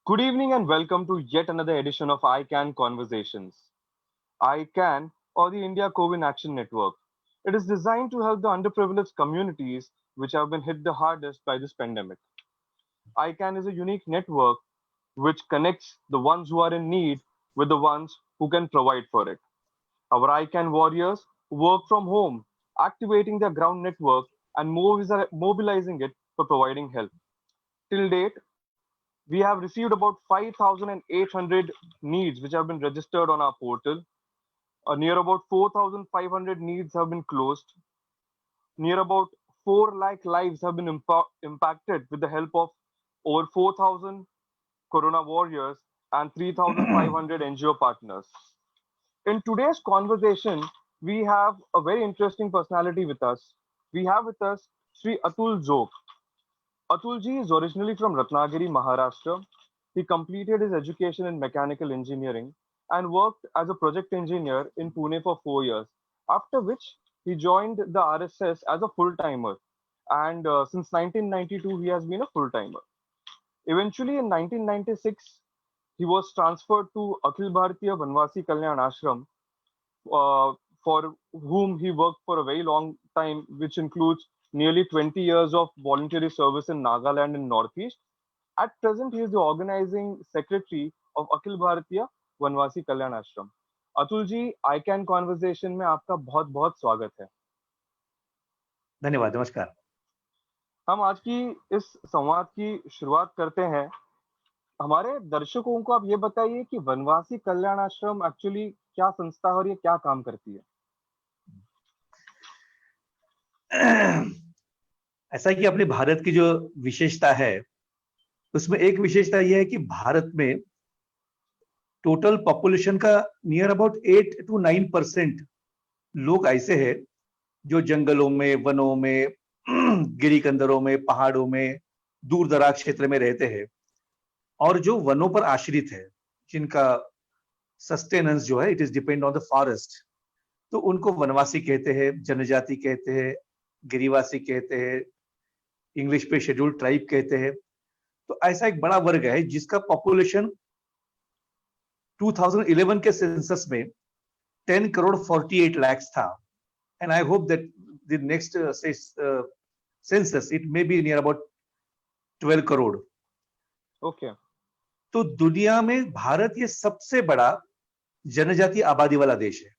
Good evening and welcome to yet another edition of ICANN Conversations. ICANN, or the India COVID Action Network. It is designed to help the underprivileged communities which have been hit the hardest by this pandemic. ICANN is a unique network which connects the ones who are in need with the ones who can provide for it. Our ICANN warriors work from home, activating their ground network and mobilizing it for providing help. Till date, we have received about 5,800 needs which have been registered on our portal. Near about 4,500 needs have been closed. Near about 4 lakh lives have been impacted with the help of over 4,000 Corona warriors and 3,500 NGO partners. In today's conversation, we have a very interesting personality with us. We have with us Sri Atul Jog. Atulji is originally from Ratnagiri, Maharashtra. He completed his education in mechanical engineering and worked as a project engineer in Pune for 4 years, after which he joined the RSS as a full timer. And since 1992, he has been a full timer. Eventually, in 1996, he was transferred to Akhil Bharatiya Vanvasi Kalyan Ashram, uh, for whom he worked for a very long time, which includes nearly 20 years of voluntary service in Nagaland and Northeast. At present, he is the organizing secretary of Akhil Bharatiya Vanvasi Kalyan Ashram. Atul ji ICANN conversation में आपका बहुत बहुत स्वागत है। धन्यवाद, नमस्कार। हम आज की इस संवाद की शुरुआत करते हैं। हमारे दर्शकों को आप ये बताइए कि वनवासी कल्याण आश्रम एक्चुअली क्या संस्था है और ये क्या काम करती है। ऐसा कि अपने भारत की जो विशेषता है उसमें एक विशेषता यह है कि भारत में टोटल पॉपुलेशन का नियर अबाउट 8 to 9% लोग ऐसे हैं जो जंगलों में, वनों में, गिरी कंदरों में, पहाड़ों में, दूर दराज क्षेत्र में रहते हैं और जो वनों पर आश्रित है, जिनका सस्टेनेंस जो है it is depend on the forest, तो उनको वनवासी कहते हैं, जनजाति कहते हैं, गिरिवासी कहते हैं, इंग्लिश पे शेड्यूल्ड ट्राइब कहते हैं। तो ऐसा एक बड़ा वर्ग है जिसका पॉपुलेशन 2011 के सेंसस में 10 करोड़ 48 लाख था, and I hope that the next census it may be near about 12 crore. Okay. तो दुनिया में भारत ये सबसे बड़ा जनजाति आबादी वाला देश है,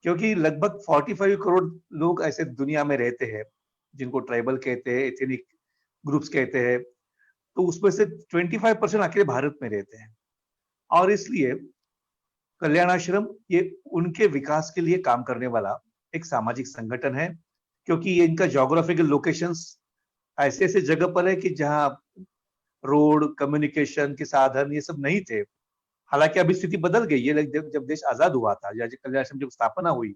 क्योंकि लगभग 45 करोड़ लोग ऐसे दुनिया में रहते हैं जिनको ट्राइबल कहते हैं, एथनिक ग्रुप्स कहते हैं, तो उसमें से 25% अकेले भारत में रहते हैं। और इसलिए कल्याण आश्रम ये उनके विकास के लिए काम करने वाला एक सामाजिक संगठन है, क्योंकि ये इनका ज्योग्राफिकल लोकेशंस ऐसे ऐसे जगह पर है कि जहां रोड, कम्युनिकेशन के साधन ये सब नहीं थे। हालांकि अभी स्थिति बदल गई है, जब देश आजाद हुआ था या कल्याण आश्रम जब स्थापना हुई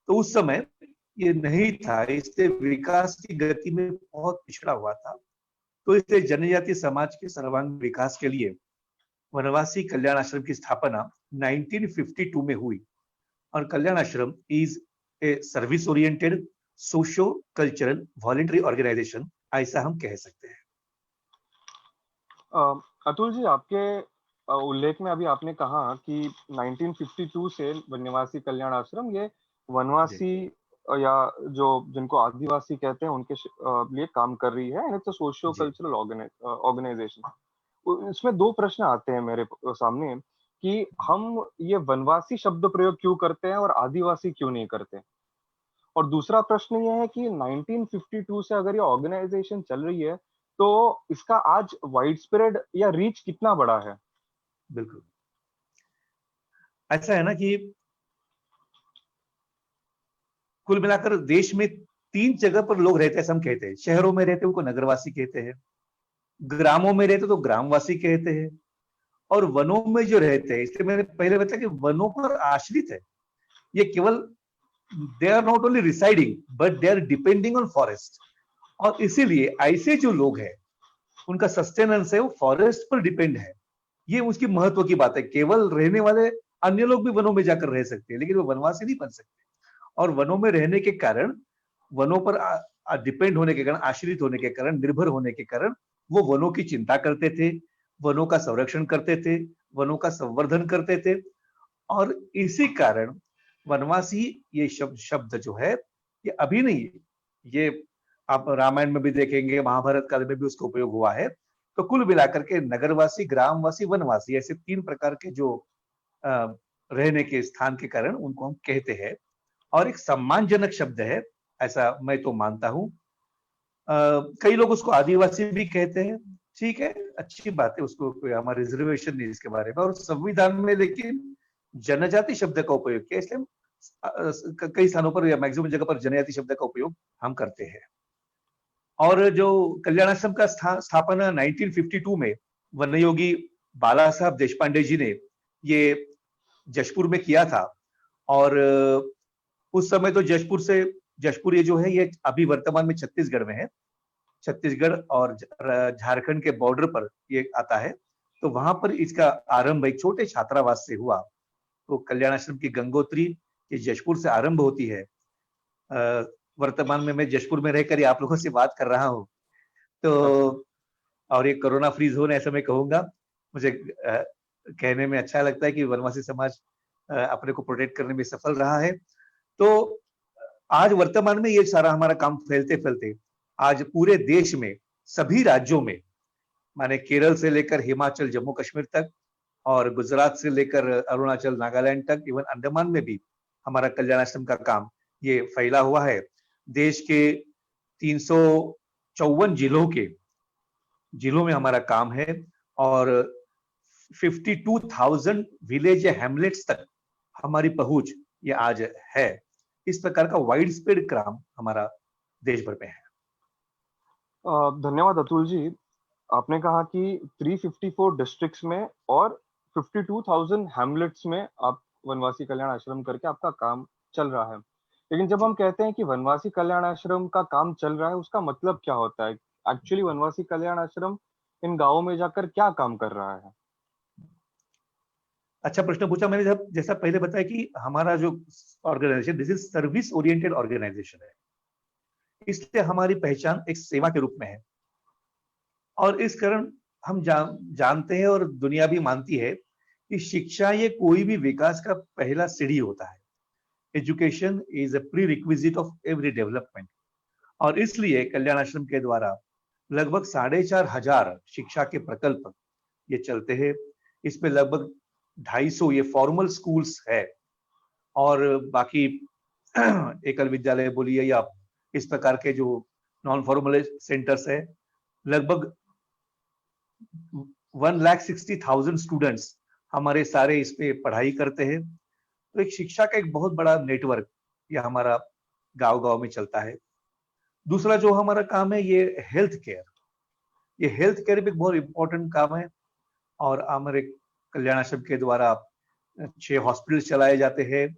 तो उस समय ये नहीं था, इससे विकास की गति में बहुत पिछड़ा हुआ था। तो इसलिए जनजातीय समाज के सर्वांगीण विकास के लिए वनवासी कल्याण आश्रम की स्थापना 1952 में हुई और Kalyan Ashram is a service oriented socio cultural voluntary organisation, ऐसा हम कह सकते हैं। अतुल जी, आपके उल्लेख में अभी आपने कहा कि 1952 से वनवासी कल्याण आश्रम ये वनवासी या जो जिनको आदिवासी कहते हैं उनके लिए काम कर रही है, it's a socio cultural organisation. इसमें दो प्रश्न आते हैं मेरे सामने कि हम ये वनवासी शब्द प्रयोग क्यों करते हैं और आदिवासी क्यों नहीं करते। और दूसरा प्रश्न ये है कि 1952 से अगर ये ऑर्गेनाइजेशन चल रही है तो इसका आज वाइड स्प्रेड या रीच कितना बड़ा है। बिल्कुल ऐसा है ना कि कुल मिलाकर देश में 3 जगह पर लोग रहते हैं, हम कहते हैं शहरों में रहते उनको नगरवासी कहते हैं, ग्रामों में रहते तो ग्रामवासी कहते हैं, और वनों में जो रहते हैं, इसलिए मैंने पहले बताया कि वनों पर आश्रित है, ये केवल they are not only residing but they are depending on forest. और इसीलिए ऐसे जो लोग हैं उनका सस्टेनेंस है वो फॉरेस्ट पर डिपेंड है। ये उसकी महत्व की बात है। केवल रहने वाले अन्य लोग भी वनों में जाकर रह सकते हैं, लेकिन वो वनवासी नहीं बन सकते। और वनों में रहने के कारण, वनों पर डिपेंड होने के कारण, आश्रित होने के कारण, निर्भर होने के कारण वो वनों की चिंता करते थे, वनों का संरक्षण करते थे, वनों का संवर्धन करते थे। और इसी कारण वनवासी ये शब्द शब्द जो है ये अभी नहीं है, ये आप रामायण में भी देखेंगे, महाभारत काल में भी उसका उपयोग हुआ है। तो कुल मिलाकर के नगरवासी, ग्रामवासी, वनवासी ऐसे 3 प्रकार के जो अ, रहने के स्थान के कारण उनको हम कहते हैं, और एक सम्मानजनक शब्द है, ऐसा मैं तो मानता हूँ। कई लोग उसको आदिवासी भी कहते हैं, ठीक है, अच्छी बात है, उसको कोई हमारा रिजर्वेशन नहीं इसके बारे में। और संविधान में लेकिन जनजाति शब्द का उपयोग किया, इसलिए कई स्थानों पर या मैक्सिमम जगह पर जनजाति शब्द का उपयोग हम करते हैं। और जो कल्याणाश्रम का स्थापना 1952 में वनयोगी बाला साहब देशपांडे जी ने ये जशपुर में किया था। और उस समय तो जशपुर ये जो है ये अभी वर्तमान में छत्तीसगढ़ में है, छत्तीसगढ़ और झारखंड के बॉर्डर पर ये आता है। तो वहां पर इसका आरंभ एक छोटे छात्रावास से हुआ। तो कल्याणाश्रम की गंगोत्री ये जशपुर से आरंभ होती है। वर्तमान में मैं जशपुर में रहकर ही आप लोगों से बात कर रहा हूँ। तो और ये कोरोना फ्री जोन ऐसा मैं कहूंगा। मुझे कहने में अच्छा लगता है कि वनवासी समाज अपने को प्रोटेक्ट करने में सफल रहा है। तो आज वर्तमान में ये सारा हमारा काम फैलते फैलते आज पूरे देश में सभी राज्यों में, माने केरल से लेकर हिमाचल, जम्मू कश्मीर तक, और गुजरात से लेकर अरुणाचल, नागालैंड तक, इवन अंडमान में भी हमारा कल्याणाश्रम का काम ये फैला हुआ है। देश के 354 जिलों में हमारा काम है, और 52,000 विलेज या हैमलेट्स तक हमारी पहुंच ये आज है। इस प्रकार का वाइड स्प्रेड काम हमारा देश भर में है। धन्यवाद अतुल जी। आपने कहा कि 354 डिस्ट्रिक्ट्स में और 52,000 हैमलेट्स में आप वनवासी कल्याण आश्रम करके आपका काम चल रहा है। लेकिन जब हम कहते हैं कि वनवासी कल्याण आश्रम का काम चल रहा है, उसका मतलब क्या होता है? एक्चुअली वनवासी कल्याण आश्रम इन गांवों में जाकर क्या काम कर रहा है? अच्छा प्रश्न पूछा मैंने। जब जैसा पहले बताया कि हमारा जो organisation this is service oriented organisation है, इसलिए हमारी पहचान एक सेवा के रूप में है। और इस कारण हम जानते हैं और दुनिया भी मानती है कि शिक्षा ये कोई भी विकास का पहला सीढ़ी होता है। Education is a pre requisite of every development. और इसलिए कल्याण आश्रम के द्वारा लगभग 4,500 शिक्षा के प्रकल्प ये चलते हैं। इसमें लगभग 250 ये फॉर्मल स्कूल्स है, और बाकी एकल विद्यालय बोलिए या इस प्रकार के जो नॉन फॉर्मल सेंटर्स है, लगभग 1,60,000 स्टूडेंट्स हमारे सारे इस पे पढ़ाई करते हैं। तो एक शिक्षा का एक बहुत बड़ा नेटवर्क ये हमारा गांव गांव में चलता है। दूसरा जो हमारा काम है ये हेल्थ केयर। ये हेल्थ केयर भी एक बहुत इंपॉर्टेंट काम है, और हमारे कल्याण आश्रम के द्वारा 6 हॉस्पिटल चलाए जाते हैं,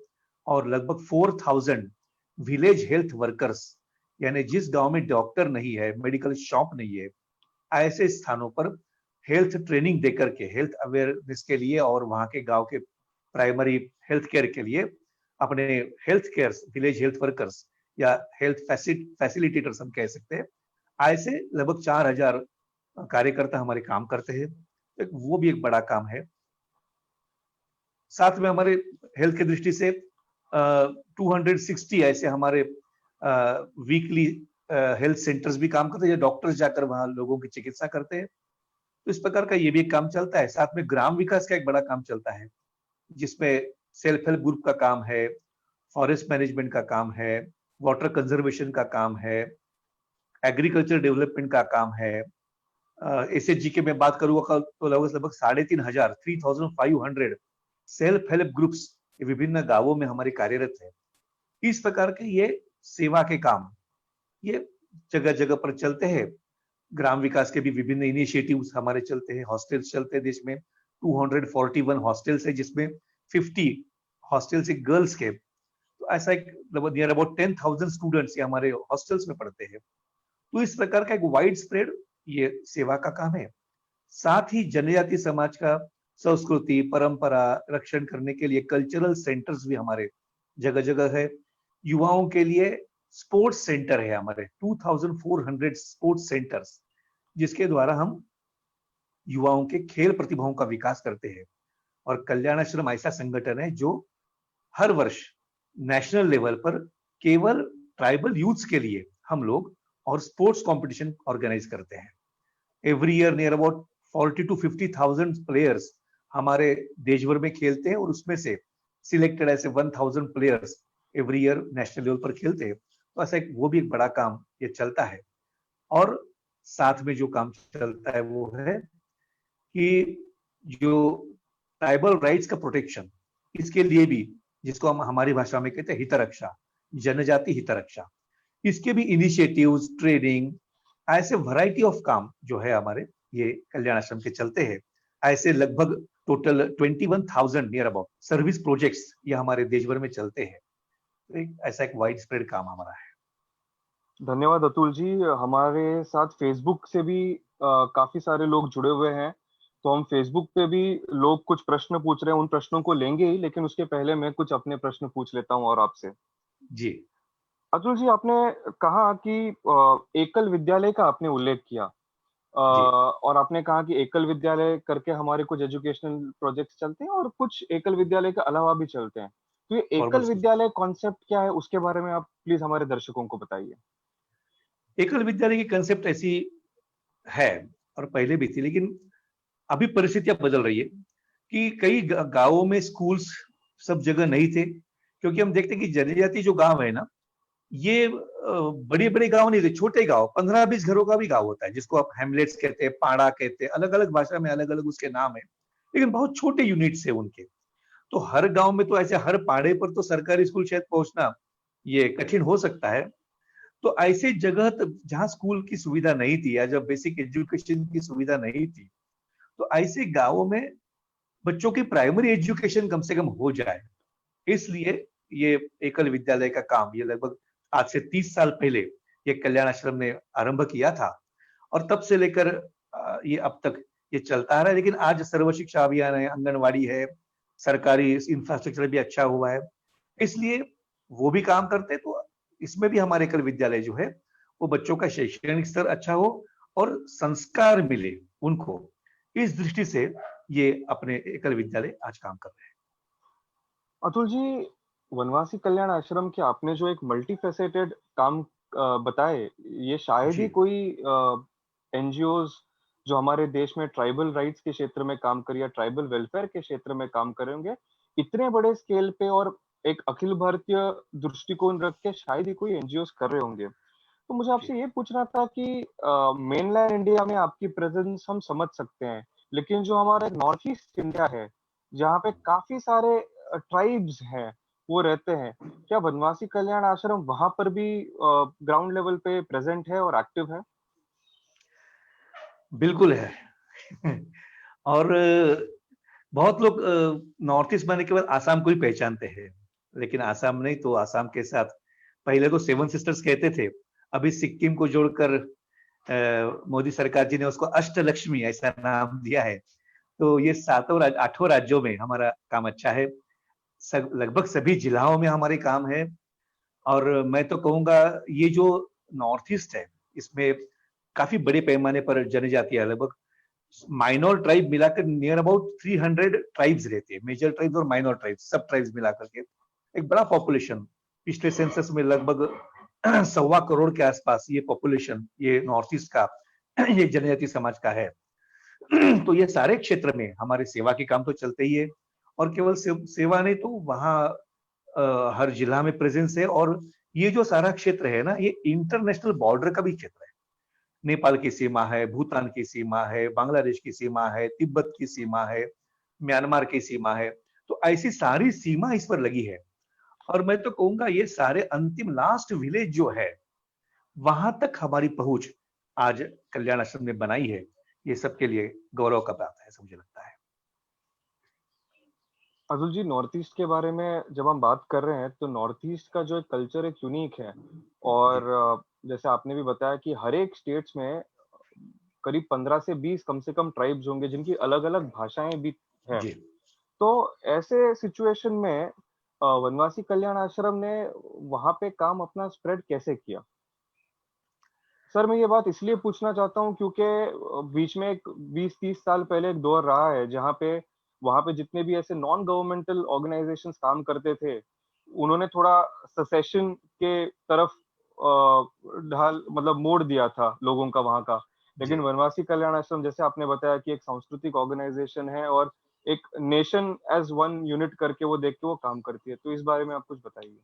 और लगभग 4,000 विलेज हेल्थ वर्कर्स, यानी जिस गांव में डॉक्टर नहीं है, मेडिकल शॉप नहीं है, ऐसे स्थानों पर हेल्थ ट्रेनिंग देकर के हेल्थ अवेयरनेस के लिए और वहां के गांव के प्राइमरी हेल्थ केयर के लिए अपने health care village health workers या हेल्थ फैसिलिटेटर्स हम कह सकते हैं, ऐसे लगभग 4,000 कार्यकर्ता हमारे काम करते हैं। वो भी एक बड़ा काम है। साथ में हमारे हेल्थ की दृष्टि से 260 ऐसे हमारे वीकली हेल्थ सेंटर्स भी काम करते हैं, डॉक्टर्स जाकर वहां लोगों की चिकित्सा करते हैं। तो इस प्रकार का ये भी एक काम चलता है। साथ में ग्राम विकास का एक बड़ा काम चलता है, जिसमें सेल्फ हेल्प ग्रुप का काम है, फॉरेस्ट मैनेजमेंट का काम है, वाटर कंजर्वेशन का काम है, एग्रीकल्चर डेवलपमेंट का काम है। एसएचजी के मैं बात करूंगा तो लगभग 3,500 सेल्फ हेल्प ग्रुप्स विभिन्न गांवों में हमारे कार्यरत है। इस प्रकार के ये सेवा के काम ये जगह जगह पर चलते हैं। ग्राम विकास के भी विभिन्न इनिशिएटिव्स हमारे चलते हैं। हॉस्टल्स चलते हैं देश में, 241 हॉस्टल्स है, जिसमें 50 हॉस्टल्स गर्ल्स के। तो ऐसा एक नियर अबाउट 10,000 स्टूडेंट्स ये हमारे हॉस्टल्स में पढ़ते हैं। तो इस प्रकार का एक वाइड स्प्रेड ये सेवा का काम है। साथ ही जनजाति समाज का संस्कृति परंपरा रक्षण करने के लिए कल्चरल सेंटर्स भी हमारे जगह जगह है। युवाओं के लिए स्पोर्ट्स सेंटर है हमारे 2,400 स्पोर्ट्स सेंटर्स, जिसके द्वारा हम युवाओं के खेल प्रतिभाओं का विकास करते हैं। और कल्याणाश्रम ऐसा संगठन है जो हर वर्ष नेशनल लेवल पर केवल ट्राइबल यूथ्स के लिए हम लोग और स्पोर्ट्स कंपटीशन ऑर्गेनाइज करते हैं। Every year near about 40 to 50,000 players हमारे देश भर में खेलते हैं और उसमें से सिलेक्टेड ऐसे 1,000 players every year national level पर खेलते हैं। तो ऐसा वो भी एक बड़ा काम ये चलता है। और साथ में जो काम चलता है वो है कि जो ट्राइबल राइट्स का प्रोटेक्शन, इसके लिए भी, जिसको हम हमारी भाषा में कहते हैं हितरक्षा, जनजाति हितरक्षा, इसके भी इनिशिएटिव्स, ट्रेनिंग, ऐसे वैरायटी ऑफ काम जो है हमारे ये कल्याण आश्रम के चलते हैं। ऐसे लगभग total 21,000 near about service projects ये हमारे देश भर में चलते हैं। तो ऐसा एक वाइड स्प्रेड काम हमारा है। धन्यवाद अतुल जी। हमारे साथ फेसबुक से भी काफी सारे लोग जुड़े हुए हैं, तो हम फेसबुक पे भी लोग कुछ प्रश्न पूछ रहे हैं, उन प्रश्नों को लेंगे ही, लेकिन उसके पहले मैं कुछ अपने प्रश्न पूछ लेता हूं और आपसे। जी अतुल जी, आपने कहा कि एकल विद्यालय का आपने उल्लेख किया, जी और आपने कहा कि एकल विद्यालय करके हमारे कुछ एजुकेशनल प्रोजेक्ट्स चलते हैं और कुछ एकल विद्यालय के अलावा भी चलते हैं। तो ये फॉर्मल एकल स्कूल। विद्यालय कॉन्सेप्ट क्या है, उसके बारे में आप प्लीज हमारे दर्शकों को बताइए। एकल विद्यालय की कंसेप्ट ऐसी है और पहले भी थी, लेकिन अभी परिस्थितियां बदल रही है कि कई गांवों में स्कूल्स सब जगह नहीं थे। क्योंकि हम देखते हैं कि जनजाति जो गांव है ना, ये बड़े बड़े गांव नहीं थे, छोटे गांव, 15-20 घरों का भी गांव होता है, जिसको आप हैमलेट्स कहते हैं, पाड़ा कहते हैं, अलग अलग भाषा में अलग अलग उसके नाम है, लेकिन बहुत छोटे यूनिट्स है उनके। तो हर गांव में तो ऐसे हर पाड़े पर तो सरकारी स्कूल शायद पहुंचना ये कठिन हो सकता है। तो ऐसे जगह जहां स्कूल की सुविधा नहीं थी या जब बेसिक एजुकेशन की सुविधा नहीं थी, तो ऐसे गांवों में बच्चों की प्राइमरी एजुकेशन कम से कम हो जाए, इसलिए ये एकल विद्यालय का काम ये लगभग आज से 30 साल पहले ये कल्याण आश्रम ने आरंभ किया था। और तब से लेकर ये अब तक ये चलता आ रहा है। लेकिन आज सर्व शिक्षा अभियान है, आंगनवाड़ी है, सरकारी इंफ्रास्ट्रक्चर भी अच्छा हुआ है, इसलिए वो भी काम करते हैं। तो इसमें भी हमारे एकल विद्यालय जो है वो बच्चों का शैक्षणिक स्तर अच्छा हो और संस्कार मिले उनको, इस दृष्टि से ये अपने एकल विद्यालय आज काम कर रहे हैं। अतुल जी, वनवासी कल्याण आश्रम के आपने जो एक मल्टी फेसेटेड काम बताए, ये शायद जी ही कोई एनजीओज जो हमारे देश में ट्राइबल राइट्स के क्षेत्र में काम करे या ट्राइबल वेलफेयर के क्षेत्र में काम करे होंगे, इतने बड़े स्केल पे और एक अखिल भारतीय दृष्टिकोण रख के शायद ही कोई एनजीओज कर रहे होंगे। तो मुझे जी आपसे ये पूछना था कि मेनलैंड इंडिया में आपकी प्रेजेंस हम समझ सकते हैं, लेकिन जो हमारा नॉर्थ ईस्ट इंडिया है, जहाँ पे काफी सारे ट्राइब्स हैं, वो रहते हैं, क्या वनवासी कल्याण आश्रम वहां पर भी ग्राउंड लेवल पे प्रेजेंट है और एक्टिव है? बिल्कुल है। और बहुत लोग नॉर्थ ईस्ट बनने के बाद आसाम को ही पहचानते हैं, लेकिन आसाम नहीं, तो आसाम के साथ पहले तो सेवन सिस्टर्स कहते थे, अभी सिक्किम को जोड़कर मोदी सरकार जी ने उसको अष्टलक्ष्मी ऐसा नाम दिया है। तो ये आठों राज्यों में हमारा काम अच्छा है, लगभग सभी जिलाओं में हमारे काम है। और मैं तो कहूंगा ये जो नॉर्थ ईस्ट है, इसमें काफी बड़े पैमाने पर जनजातियां, लगभग माइनर ट्राइब मिलाकर नियर अबाउट 300 ट्राइब्स रहते हैं, मेजर ट्राइब्स और माइनर ट्राइब्स, सब ट्राइब्स मिलाकर के एक बड़ा पॉपुलेशन। पिछले सेंसस में लगभग 1.25 करोड़ के आसपास ये पॉपुलेशन ये नॉर्थ ईस्ट का ये जनजाति समाज का है। तो ये सारे क्षेत्र में हमारे सेवा के काम तो चलते ही है, और केवल सेवा नहीं, तो वहाँ हर जिला में प्रेजेंस है। और ये जो सारा क्षेत्र है ना, ये इंटरनेशनल बॉर्डर का भी क्षेत्र है। नेपाल की सीमा है, भूटान की सीमा है, बांग्लादेश की सीमा है, तिब्बत की सीमा है, म्यांमार की सीमा है। तो ऐसी सारी सीमा इस पर लगी है। और मैं तो कहूंगा ये सारे अंतिम लास्ट विलेज जो है, वहां तक हमारी पहुंच आज कल्याण आश्रम ने बनाई है। ये सबके लिए गौरव का बात है, ऐसा मुझे लगता है। अतुल जी, नॉर्थ ईस्ट के बारे में जब हम बात कर रहे हैं, तो नॉर्थ ईस्ट का जो एक कल्चर एक यूनिक है। और जी जैसे आपने भी बताया कि हर एक स्टेट्स में करीब 15 से 20 कम से कम ट्राइब्स होंगे जिनकी अलग अलग भाषाएं भी है। जी तो ऐसे सिचुएशन में वनवासी कल्याण आश्रम ने वहां पे काम अपना स्प्रेड कैसे किया? सर मैं ये बात इसलिए पूछना चाहता हूँ क्योंकि बीच में एक 20-30 साल पहले एक दौर रहा है जहाँ पे वहाँ पे जितने भी ऐसे नॉन गवर्नमेंटल ऑर्गेनाइजेशंस काम करते थे, उन्होंने थोड़ा सेसेशन के तरफ ढाल मतलब मोड़ दिया था लोगों का वहाँ का। जी। लेकिन वनवासी कल्याण आश्रम जैसे आपने बताया कि एक सांस्कृतिक ऑर्गेनाइजेशन है और एक नेशन एज़ वन यूनिट करके वो देख के वो काम करती है। तो इस बारे में आप कुछ बताइए?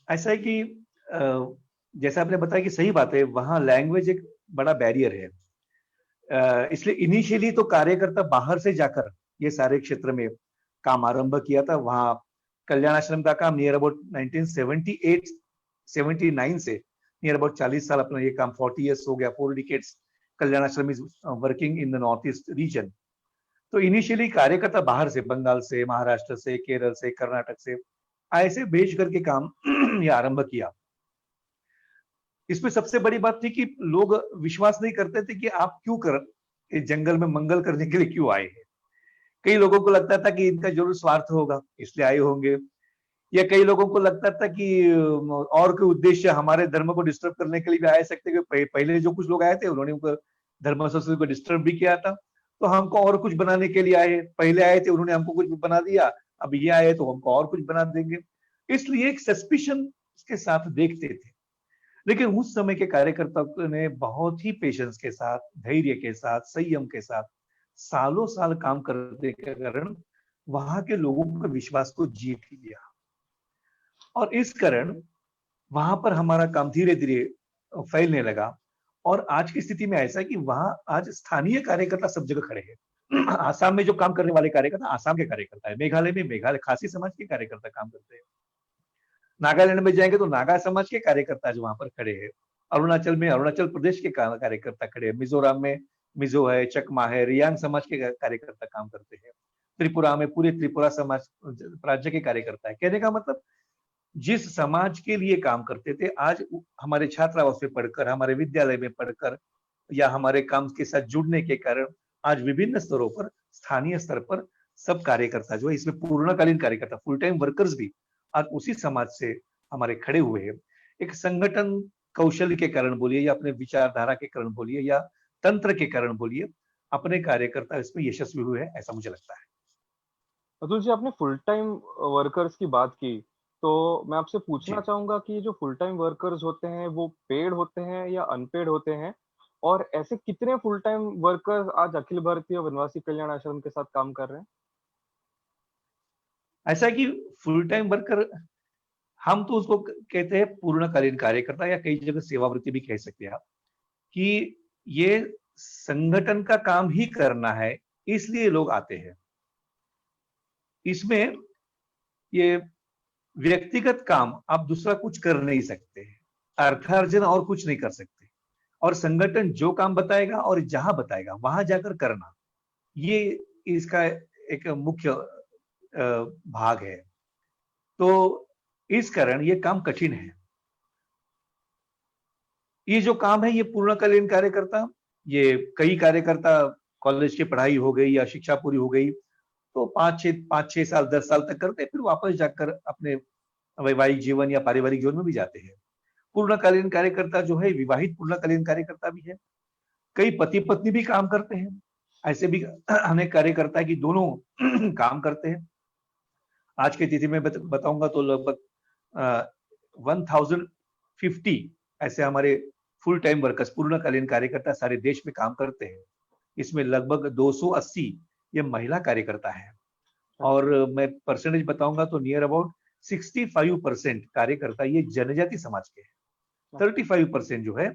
ऐसा है कि जैसा आपने बताया कि सही बात है, वहाँ लैंग्वेज एक बड़ा बैरियर है। इसलिए इनिशियली तो कार्यकर्ता बाहर से जाकर ये सारे क्षेत्र में काम आरंभ किया था। वहाँ कल्याण आश्रम का काम नियर अबाउट 1978 79 से नियर अबाउट 40 साल अपना ये काम 40 इयर्स हो गया, 4 decades Kalyan Ashram is working in the north east region. तो इनिशियली कार्यकर्ता बाहर से, बंगाल से, महाराष्ट्र से, केरल से, कर्नाटक से ऐसे भेज करके काम ये आरंभ किया। इसमें सबसे बड़ी बात थी कि लोग विश्वास नहीं करते थे कि आप क्यों कर इस जंगल में मंगल करने के लिए क्यों आए हैं। कई लोगों को लगता था कि इनका जरूर स्वार्थ होगा इसलिए आए होंगे, या कई लोगों को लगता था कि और कोई उद्देश्य हमारे धर्म को डिस्टर्ब करने के लिए भी आ सकते हैं। पहले जो कुछ लोग आए थे उन्होंने धर्म संस्कृति को डिस्टर्ब भी किया था, तो हमको और कुछ बनाने के लिए आए। पहले आए थे उन्होंने हमको कुछ बना दिया, अब ये आए तो हमको और कुछ बना देंगे। इसलिए एक सस्पिशन के साथ देखते थे। लेकिन उस समय के कार्यकर्ताओं ने बहुत ही पेशेंस के साथ, धैर्य के साथ, संयम के साथ सालों साल काम करने के कारण वहां के लोगों के विश्वास को जीत लिया। और इस कारण वहां पर हमारा काम धीरे धीरे फैलने लगा। और आज की स्थिति में ऐसा है कि वहां आज स्थानीय कार्यकर्ता सब जगह खड़े हैं। आसाम में जो काम करने वाले कार्यकर्ता आसाम के कार्यकर्ता है, मेघालय में मेघालय खासी समाज के कार्यकर्ता काम करते हैं, नागालैंड में जाएंगे तो नागा समाज के कार्यकर्ता आज वहां पर खड़े हैं, अरुणाचल में अरुणाचल प्रदेश के कार्यकर्ता खड़े हैं, मिजोरम में मिजो है, चकमा है, रियांग समाज के कार्यकर्ता काम करते हैं, त्रिपुरा में पूरे त्रिपुरा समाज राज्य के कार्यकर्ता है। कहने का मतलब जिस समाज के लिए काम करते थे आज हमारे छात्रावास में पढ़कर, हमारे विद्यालय में पढ़कर या हमारे काम के साथ जुड़ने के कारण आज विभिन्न स्तरों पर, स्थानीय स्तर पर सब कार्यकर्ता जो है, इसमें पूर्णकालीन कार्यकर्ता फुल टाइम वर्कर्स भी आज उसी समाज से हमारे खड़े हुए हैं। एक संगठन कौशल के कारण बोलिए या अपने विचारधारा के कारण बोलिए या तंत्र के कारण बोलिए, अपने कार्यकर्ता इसमें यशस्वी हुए हैं, ऐसा मुझे लगता है। अतुल जी, आपने फुल टाइम वर्कर्स की बात की, तो मैं आपसे पूछना जी। चाहूँगा कि ये जो फुल टाइम वर्कर्स होते हैं, वो पेड होते हैं या अनपेड होते हैं? और ऐसे कितने फुल टाइम वर्कर्स आज अखिल भारतीय वनवासी कल्याण आश्रम के साथ काम कर रहे हैं? ऐसा है कि फुल टाइम वर्कर हम तो उसको कहते हैं पूर्णकालीन कार्यकर्ता या कई जगह सेवावृत्ति भी कह सकते हैं आप, कि ये संगठन का काम ही करना है इसलिए लोग आते हैं। इसमें ये व्यक्तिगत काम आप दूसरा कुछ कर नहीं सकते हैं, अर्थार्जन और कुछ नहीं कर सकते, और संगठन जो काम बताएगा और जहां बताएगा वहां जाकर करना, ये इसका एक मुख्य भाग है। तो इस कारण ये काम कठिन है। ये जो काम है ये पूर्णकालीन कार्यकर्ता, ये कई कार्यकर्ता कॉलेज की पढ़ाई हो गई या शिक्षा पूरी हो गई तो 5-6 साल 10 साल तक करते, फिर वापस जाकर अपने वैवाहिक जीवन या पारिवारिक जीवन में भी जाते हैं। पूर्णकालीन कार्यकर्ता जो है विवाहित पूर्णकालीन कार्यकर्ता भी है, कई पति पत्नी भी काम करते हैं, ऐसे भी अनेक कार्यकर्ता है कि दोनों काम करते हैं। आज की तिथि में बताऊंगा तो लगभग 1050 ऐसे हमारे फुल टाइम वर्कर्स पूर्णकालीन कार्यकर्ता सारे देश में काम करते हैं। इसमें लगभग 280 ये महिला कार्यकर्ता है, और मैं परसेंटेज बताऊंगा तो नियर अबाउट 65% कार्यकर्ता ये जनजाति समाज के हैं। 35% जो है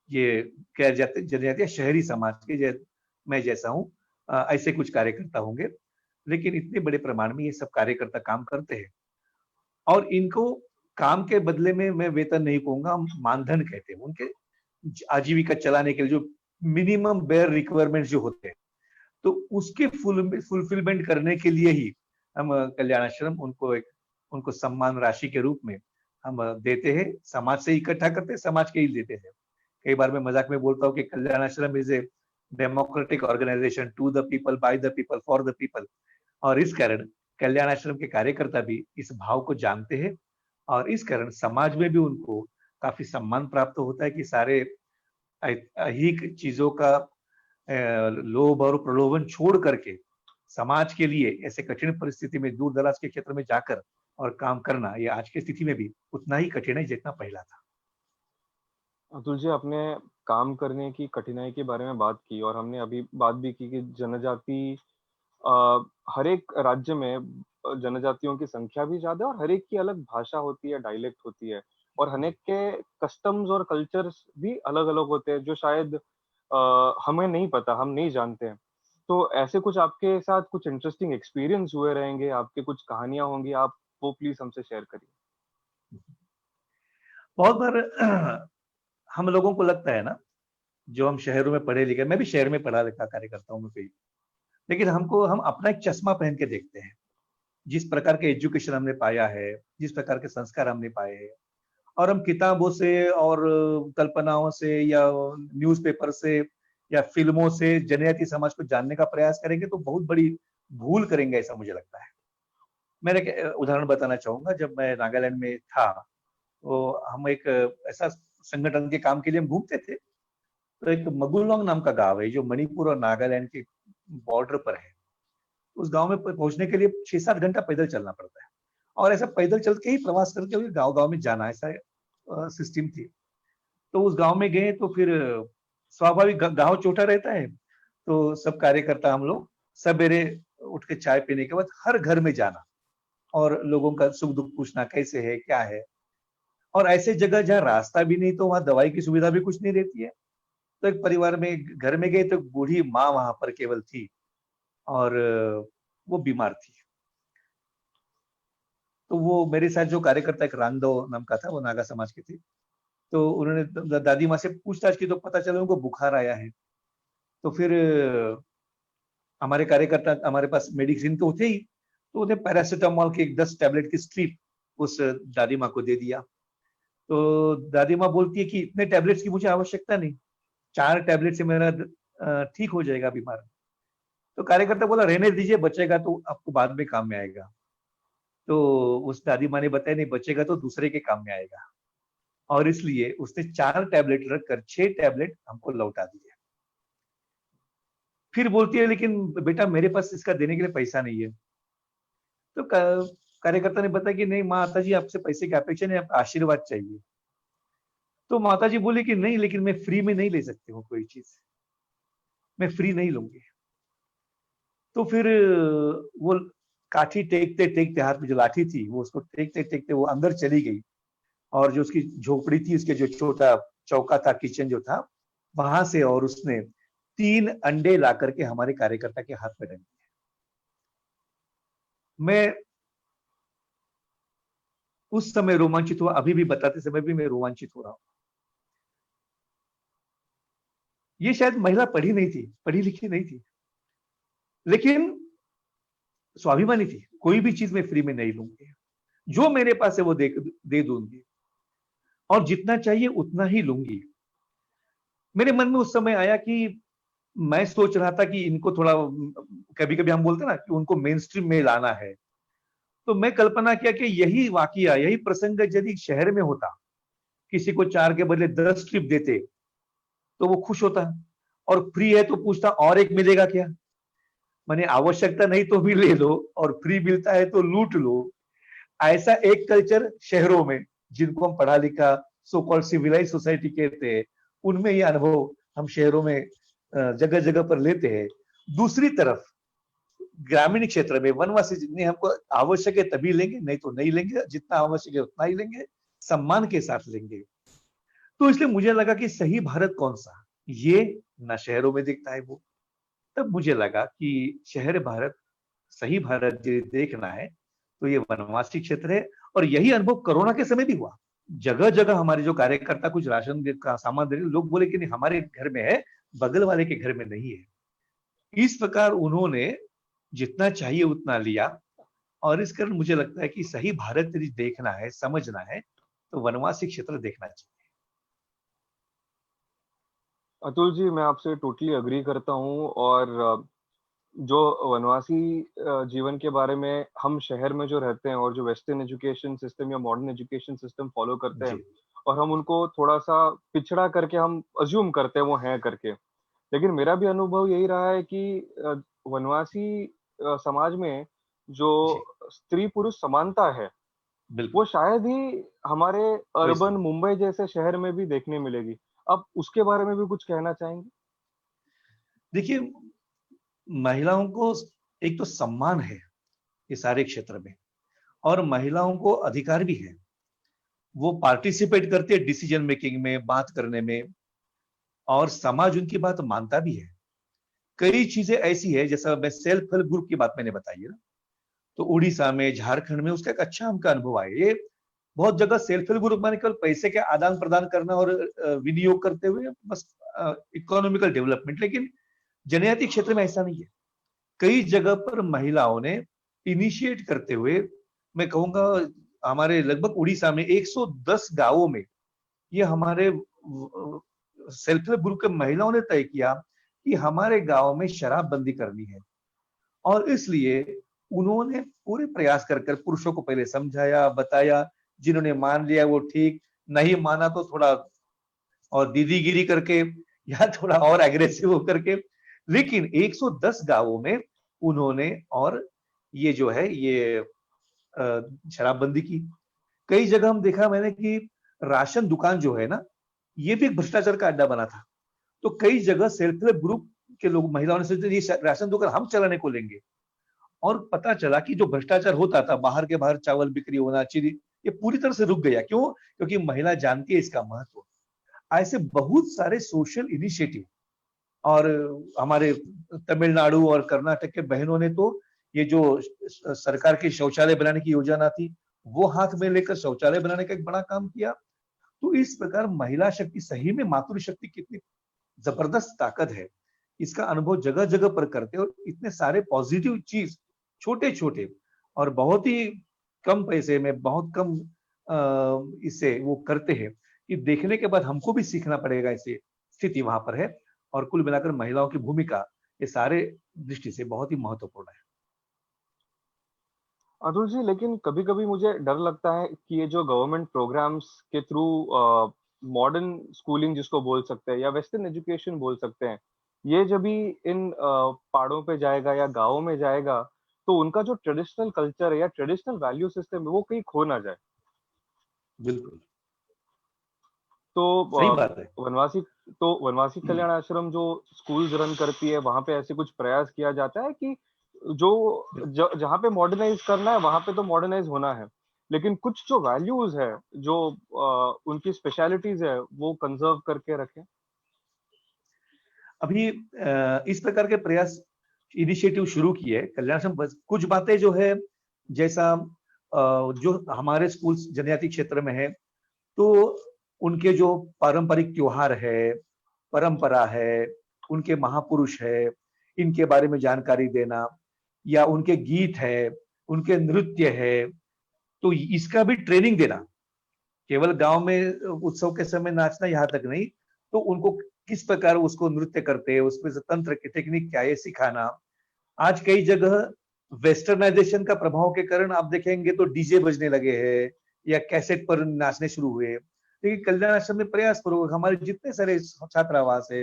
ये क्या जाते जनजातीय शहरी समाज के, मैं जैसा हूँ ऐसे कुछ कार्यकर्ता होंगे। लेकिन इतने बड़े प्रमाण में ये सब कार्यकर्ता काम करते हैं, और इनको काम के बदले में मैं वेतन नहीं कहूंगा, मानधन कहते हैं। उनके आजीविका चलाने के लिए जो मिनिमम बेयर रिक्वायरमेंट्स जो होते हैं, तो उसके फुलफिलमेंट करने के लिए ही हम कल्याणाश्रम उनको सम्मान राशि के रूप में हम देते हैं। समाज से इकट्ठा करते हैं, समाज के ही देते हैं। कई बार मैं मजाक में बोलता हूँ कि Kalyanashram is a democratic organisation, to the people, by the people, for the people. और इस कारण कल्याणाश्रम के कार्यकर्ता भी इस भाव को जानते हैं, और इस कारण समाज में भी उनको काफी सम्मान प्राप्त होता है कि सारे अहिक चीजों का लोभ और प्रलोभन छोड़ करके समाज के लिए ऐसे कठिन परिस्थिति में दूर दराज के क्षेत्र में जाकर और काम करना, ये आज की स्थिति में भी उतना ही कठिन है जितना पहला था। अतुल जी, आपने काम करने की कठिनाई के बारे में बात की और हमने अभी बात भी की कि जनजाति हर एक राज्य में जनजातियों की संख्या भी ज़्यादा है और हर एक की अलग भाषा होती है, डायलेक्ट होती है और हर एक के कस्टम्स और कल्चर्स भी अलग-अलग होते हैं जो शायद हमें नहीं पता, हम नहीं जानते हैं। तो ऐसे कुछ आपके साथ कुछ इंटरेस्टिंग एक्सपीरियंस हुए रहेंगे, आपकी कुछ कहानियाँ होंगी, आप वो प्लीज़ हमसे शेयर करिए। बहुत बार हम लोगों को लगता है ना, जो हम शहरों में पढ़े लिखे, मैं भी शहर में पढ़ा लिखा कार्य करता हूँ मैं भी, लेकिन हम अपना एक चश्मा पहन के देखते हैं। जिस प्रकार के एजुकेशन हमने पाया है, जिस प्रकार के संस्कार हमने पाए हैं, और हम किताबों से और कल्पनाओं से या न्यूज़पेपर से या फिल्मों से जनजातीय समाज को जानने का प्रयास करेंगे तो बहुत बड़ी भूल करेंगे, ऐसा मुझे लगता है। मैं एक उदाहरण बताना चाहूंगा। जब मैं नागालैंड में था तो हम एक ऐसा संगठन के काम के लिए हम घूमते थे। तो एक मगुलोंग नाम का गांव है जो मणिपुर और नागालैंड के बॉर्डर पर है। उस गांव में पहुंचने के लिए 6-7 घंटा पैदल चलना पड़ता है और ऐसा पैदल चल के ही प्रवास करके हुए गांव गांव में जाना, ऐसा सिस्टम थी। तो उस गांव में गए तो फिर स्वाभाविक गांव छोटा रहता है, तो सब कार्यकर्ता हम लोग सवेरे उठ के चाय पीने के बाद हर घर में जाना और लोगों का सुख दुख पूछना, कैसे है क्या है। और ऐसे जगह जहाँ रास्ता भी नहीं तो वहाँ दवाई की सुविधा भी कुछ नहीं रहती है। तो एक परिवार में घर में गए तो बूढ़ी माँ वहां पर केवल थी और वो बीमार थी। तो वो मेरे साथ जो कार्यकर्ता, एक रांगदो नाम का था, वो नागा समाज के थे। तो उन्होंने दादी माँ से पूछताछ की तो पता चला उनको बुखार आया है। तो फिर हमारे कार्यकर्ता, हमारे पास मेडिसिन तो थे ही, तो उन्हें पैरासिटामोल की 10 टैबलेट की स्ट्रिप उस दादी माँ को दे दिया। तो दादी माँ बोलती है कि इतने टैबलेट्स की मुझे आवश्यकता नहीं, 4 टैबलेट से मेरा ठीक हो जाएगा बीमार। तो कार्यकर्ता बोला रहने दीजिए, बचेगा तो आपको बाद में काम में आएगा। तो उस दादी माँ ने बताया नहीं, बचेगा तो दूसरे के काम में आएगा। और इसलिए उसने 4 टैबलेट रखकर 6 टैबलेट हमको लौटा दिए। फिर बोलती है लेकिन बेटा मेरे पास इसका देने के लिए पैसा नहीं है। तो कार्यकर्ता ने बताया कि नहीं माता जी, आपसे पैसे की अपेक्षा नहीं, आपका आशीर्वाद चाहिए। तो माता जी बोली कि नहीं, लेकिन मैं फ्री में नहीं ले सकती हूँ कोई चीज, मैं फ्री नहीं लूंगी। तो फिर वो काठी टेकते टेकते, हाथ में जो लाठी थी वो उसको टेकते टेकते वो अंदर चली गई और जो उसकी झोपड़ी थी, उसके जो छोटा चौका था, किचन जो था वहां से, और उसने 3 अंडे ला करके हमारे कार्यकर्ता के हाथ में रख दिए। मैं उस समय रोमांचित हुआ, अभी भी बताते समय भी मैं रोमांचित हो रहा हूं। ये शायद महिला पढ़ी नहीं थी, पढ़ी लिखी नहीं थी, लेकिन स्वाभिमानी थी। कोई भी चीज मैं फ्री में नहीं लूंगी, जो मेरे पास है वो दे दूंगी और जितना चाहिए उतना ही लूंगी। मेरे मन में उस समय आया कि मैं सोच रहा था कि इनको थोड़ा, कभी कभी हम बोलते ना कि उनको मेन स्ट्रीम में लाना है। तो मैं कल्पना किया कि यही वाकया, यही प्रसंग यदि शहर में होता, किसी को 4 के बदले 10 ट्रिप देते तो वो खुश होता, और फ्री है तो पूछता और एक मिलेगा क्या। माने आवश्यकता नहीं तो भी ले लो और फ्री मिलता है तो लूट लो। ऐसा एक कल्चर शहरों में, जिनको हम पढ़ा लिखा सो कॉल्ड सिविलाइज सोसाइटी कहते हैं, उनमें ये अनुभव हम शहरों में जगह जगह पर लेते हैं। दूसरी तरफ ग्रामीण क्षेत्र में वनवासी, जितनी हमको आवश्यक है तभी लेंगे, नहीं तो नहीं लेंगे, जितना आवश्यक है उतना ही लेंगे, सम्मान के साथ लेंगे। तो इसलिए मुझे लगा कि सही भारत कौन सा, ये ना शहरों में दिखता है वो। तब मुझे लगा कि शहर भारत, सही भारत यदि देखना है तो ये वनवासी क्षेत्र है। और यही अनुभव कोरोना के समय भी हुआ। जगह जगह हमारे जो कार्यकर्ता कुछ राशन का सामान दे रहे, लोग बोले कि नहीं हमारे घर में है, बगल वाले के घर में नहीं है। इस प्रकार उन्होंने जितना चाहिए उतना लिया। और इस कारण मुझे लगता है कि सही भारत यदि देखना है, समझना है, तो वनवासी क्षेत्र देखना चाहिए। अतुल जी, मैं आपसे टोटली एग्री करता हूँ और जो वनवासी जीवन के बारे में हम शहर में जो रहते हैं और जो वेस्टर्न एजुकेशन सिस्टम या मॉडर्न एजुकेशन सिस्टम फॉलो करते हैं, जी और हम उनको थोड़ा सा पिछड़ा करके हम अज्यूम करते हैं वो हैं करके। लेकिन मेरा भी अनुभव यही रहा है कि वनवासी समाज में जो जी, स्त्री पुरुष समानता है, वो बिल्कुल, शायद ही हमारे वही अर्बन सही। मुंबई जैसे शहर में भी देखने मिलेगी। आप उसके बारे में भी कुछ कहना चाहेंगे? देखिए, महिलाओं को एक तो सम्मान है, ये सारे क्षेत्र में और महिलाओं को अधिकार भी है। वो पार्टिसिपेट करती है डिसीजन मेकिंग में, बात करने में और समाज उनकी बात मानता भी है। कई चीज़ें ऐसी है जैसा मैं सेल्फ हेल्प ग्रुप की बात मैंने बताई है ना, तो उड़ीसा में, झारखंड में उसका एक अच्छा हमका अनुभव आया। ये बहुत जगह सेल्फ हेल्प ग्रुप माने केवल पैसे के आदान-प्रदान करना और विनियोग करते हुए बस इकोनॉमिकल डेवलपमेंट, लेकिन जनजातीय क्षेत्र में ऐसा नहीं है। कई जगह पर महिलाओं ने इनिशिएट करते हुए मैं कहूँगा हमारे लगभग उड़ीसा में 110 गाँवों में ये हमारे सेल्फ हेल्प ग्रुप के महिलाओं ने तय किया कि हमारे गाँव में शराबबंदी करनी है और इसलिए उन्होंने पूरे प्रयास कर कर पुरुषों को पहले समझाया, बताया, जिन्होंने मान लिया वो ठीक, नहीं माना तो थोड़ा और दीदीगिरी करके या थोड़ा और एग्रेसिव होकर के, लेकिन 110 गाँवों में उन्होंने और ये जो है ये शराबबंदी की। कई जगह हम देखा मैंने कि राशन दुकान जो है ना, ये भी एक भ्रष्टाचार का अड्डा बना था। तो कई जगह सेल्फ हेल्प ग्रुप के लोग महिलाओं ने सोचा ये राशन दुकान हम चलाने को लेंगे और पता चला कि जो भ्रष्टाचार होता था, बाहर के बाहर चावल बिक्री होना, चीनी, ये पूरी तरह से रुक गया। क्यों? क्योंकि महिला जानती है इसका महत्व। ऐसे बहुत सारे सोशल इनिशिएटिव और हमारे तमिलनाडु और कर्नाटक के बहनों ने तो ये जो सरकार की शौचालय बनाने की योजना थी, वो हाथ में लेकर शौचालय बनाने का एक बड़ा काम किया। तो इस प्रकार महिला शक्ति सही में मातृशक्ति कितनी जबरदस्त ताकत है, इसका अनुभव जगह-जगह पर करते हैं और इतने सारे पॉजिटिव चीज़ छोटे-छोटे और बहुत ही कम पैसे में बहुत कम इससे वो करते हैं कि देखने के बाद हमको भी सीखना पड़ेगा ऐसी स्थिति वहाँ पर है और कुल मिलाकर महिलाओं की भूमिका ये सारे दृष्टि से बहुत ही महत्वपूर्ण है। अतुल जी, लेकिन कभी-कभी मुझे डर लगता है कि ये जो गवर्नमेंट प्रोग्राम्स के थ्रू मॉडर्न स्कूलिंग जिसको बोल सकते हैं या वेस्टर्न एजुकेशन बोल सकते हैं, ये जब भी इन पहाड़ों पे जाएगा या गाँवों में जाएगा, तो उनका जो ट्रेडिशनल कल्चर है या ट्रेडिशनल वैल्यू सिस्टम है, वो कहीं खो ना जाए। बिल्कुल, तो सही बात है। वनवासी वनवासी कल्याण आश्रम जो स्कूल्स रन करती है, वहाँ पे ऐसे कुछ प्रयास किया जाता है कि जो जहाँ पे मॉडर्नाइज करना है, वहाँ पे तो मॉडर्नाइज होना है। लेकिन कुछ जो वैल्यूज है, जो उनकी स्पेशलिटीज है, वो कंजर्व करके रखें। अभी इस प्रकार के प्रयास इनिशिएटिव शुरू किए कल्याण सम बस कुछ बातें जो है जैसा जो हमारे स्कूल जनजाति क्षेत्र में है तो उनके जो पारंपरिक त्योहार है, परंपरा है, उनके महापुरुष है, इनके बारे में जानकारी देना या उनके गीत है, उनके नृत्य है, तो इसका भी ट्रेनिंग देना। केवल गाँव में उत्सव के समय नाचना यहाँ तक नहीं, तो उनको किस प्रकार उसको नृत्य करते हैं, उसमें से तंत्र की टेक्निक क्या है, सिखाना। आज कई जगह वेस्टर्नाइजेशन का प्रभाव के कारण आप देखेंगे तो डीजे बजने लगे हैं या कैसेट पर नाचने शुरू हुए। लेकिन कल्याण आश्रम में प्रयास पूर्वक हमारे जितने सारे छात्रावास है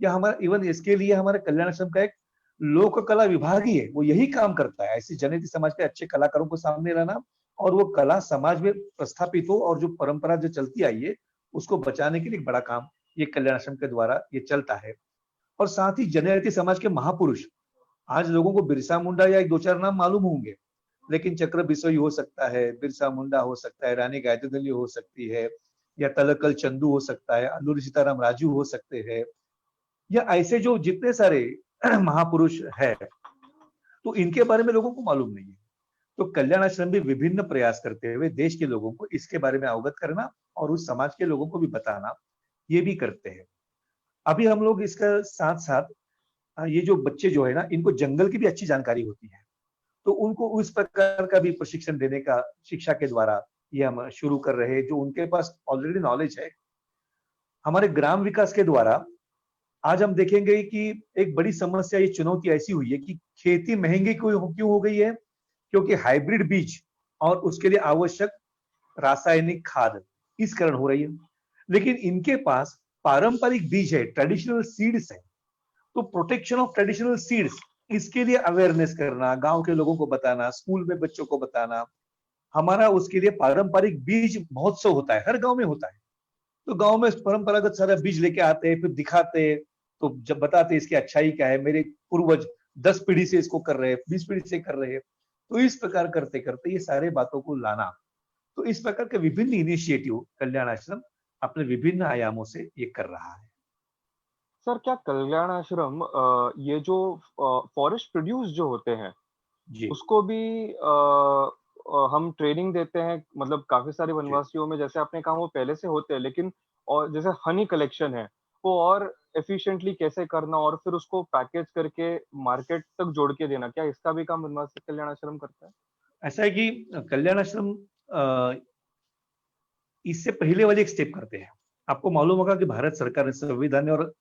या हमारा इवन इसके लिए हमारे कल्याण आश्रम का एक लोक कला विभाग ही है, वो यही काम करता है ऐसी जनजाति समाज के अच्छे कलाकारों को सामने लाना और वो कला समाज में प्रस्थापित हो और जो परंपरा जो चलती आई है उसको बचाने के लिए एक बड़ा काम ये कल्याण आश्रम के द्वारा ये चलता है। और साथ ही जनजाति समाज के महापुरुष आज लोगों को बिरसा मुंडा या एक दो चार नाम मालूम होंगे, लेकिन चक्र बिसोई हो सकता है, बिरसा मुंडा हो सकता है, रानी गायत्री हो सकती है या तलकल चंदू हो सकता है, अल्लूरी सीताराम राजू हो सकते हैं या ऐसे जो जितने सारे महापुरुष है तो इनके बारे में लोगों को मालूम नहीं है। तो कल्याण आश्रम भी विभिन्न प्रयास करते हुए देश के लोगों को इसके बारे में अवगत करना और उस समाज के लोगों को भी बताना ये भी करते हैं। अभी हम लोग इसका साथ साथ ये जो बच्चे जो है ना इनको जंगल की भी अच्छी जानकारी होती है, तो उनको उस प्रकार का भी प्रशिक्षण देने का शिक्षा के द्वारा ये हम शुरू कर रहे हैं जो उनके पास ऑलरेडी नॉलेज है। हमारे ग्राम विकास के द्वारा आज हम देखेंगे कि एक बड़ी समस्या, ये चुनौती ऐसी हुई है कि खेती महंगी क्यों हो गई है? क्योंकि हाइब्रिड बीज और उसके लिए आवश्यक रासायनिक खाद इस कारण हो रही है। लेकिन इनके पास पारंपरिक बीज है, ट्रेडिशनल सीड्स है, तो प्रोटेक्शन ऑफ ट्रेडिशनल सीड्स, इसके लिए अवेयरनेस करना, गांव के लोगों को बताना, स्कूल में बच्चों को बताना, हमारा उसके लिए पारंपरिक बीज महोत्सव होता है, हर गांव में होता है। तो गांव में परंपरागत सारा बीज लेके आते हैं, फिर दिखाते हैं, तो जब बताते हैं इसकी अच्छाई क्या है, मेरे पूर्वज 10 पीढ़ी से इसको कर रहे हैं, 20 पीढ़ी से कर रहे हैं, तो इस प्रकार करते करते ये सारे बातों को लाना। तो इस प्रकार के विभिन्न इनिशिएटिव कल्याण आश्रम अपने विभिन्न आयामों से ये कर रहा है। सर, क्या कल्याण आश्रम ये जो फॉरेस्ट प्रोड्यूस जो होते हैं जी उसको भी हम ट्रेनिंग देते हैं? मतलब काफी सारे जी वनवासियों में, जैसे आपने कहा, वो पहले से होते हैं, लेकिन और जैसे हनी कलेक्शन है, वो और एफिशिएंटली कैसे करना और फिर उसको पैकेज करके मार्केट तक जोड़ के देना, क्या इसका भी काम वनवासी कल्याण आश्रम करता है? ऐसा है कि कल्याण आश्रम इससे पहले वाले एक स्टेप करते हैं। आपको मालूम होगा कि भारत सरकार ने संविधान और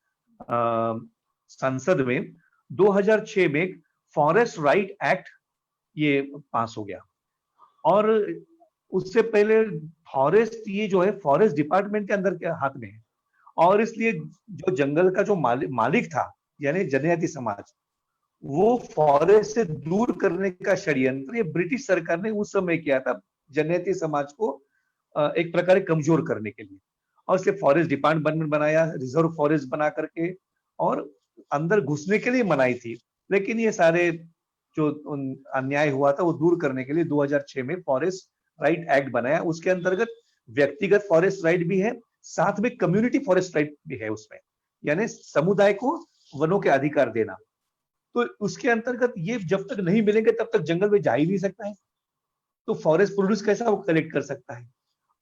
संसद में 2006 में फॉरेस्ट राइट एक्ट ये पास हो गया, और उससे पहले फॉरेस्ट ये जो है फॉरेस्ट डिपार्टमेंट के अंदर के हाथ में है, और इसलिए जो जंगल का जो मालिक था, यानी जनजाति समाज, वो फॉरेस्ट से दूर करने का षड्यंत्र ये ब्रिटिश सरकार ने उस समय किया था, जनजातीय समाज को एक प्रकार कमजोर करने के लिए। और इसलिए फॉरेस्ट डिपार्टमेंट बनाया, रिजर्व फॉरेस्ट बना करके, और अंदर घुसने के लिए मनाई थी। लेकिन ये सारे जो अन्याय हुआ था वो दूर करने के लिए 2006 में फॉरेस्ट राइट एक्ट बनाया। उसके अंतर्गत व्यक्तिगत फॉरेस्ट राइट भी है, साथ में कम्युनिटी फॉरेस्ट राइट भी है उसमें, यानी समुदाय को वनों के अधिकार देना। तो उसके अंतर्गत ये जब तक नहीं मिलेंगे तब तक जंगल में जा ही नहीं सकता है, तो फॉरेस्ट प्रोड्यूस कैसा वो कलेक्ट कर सकता है।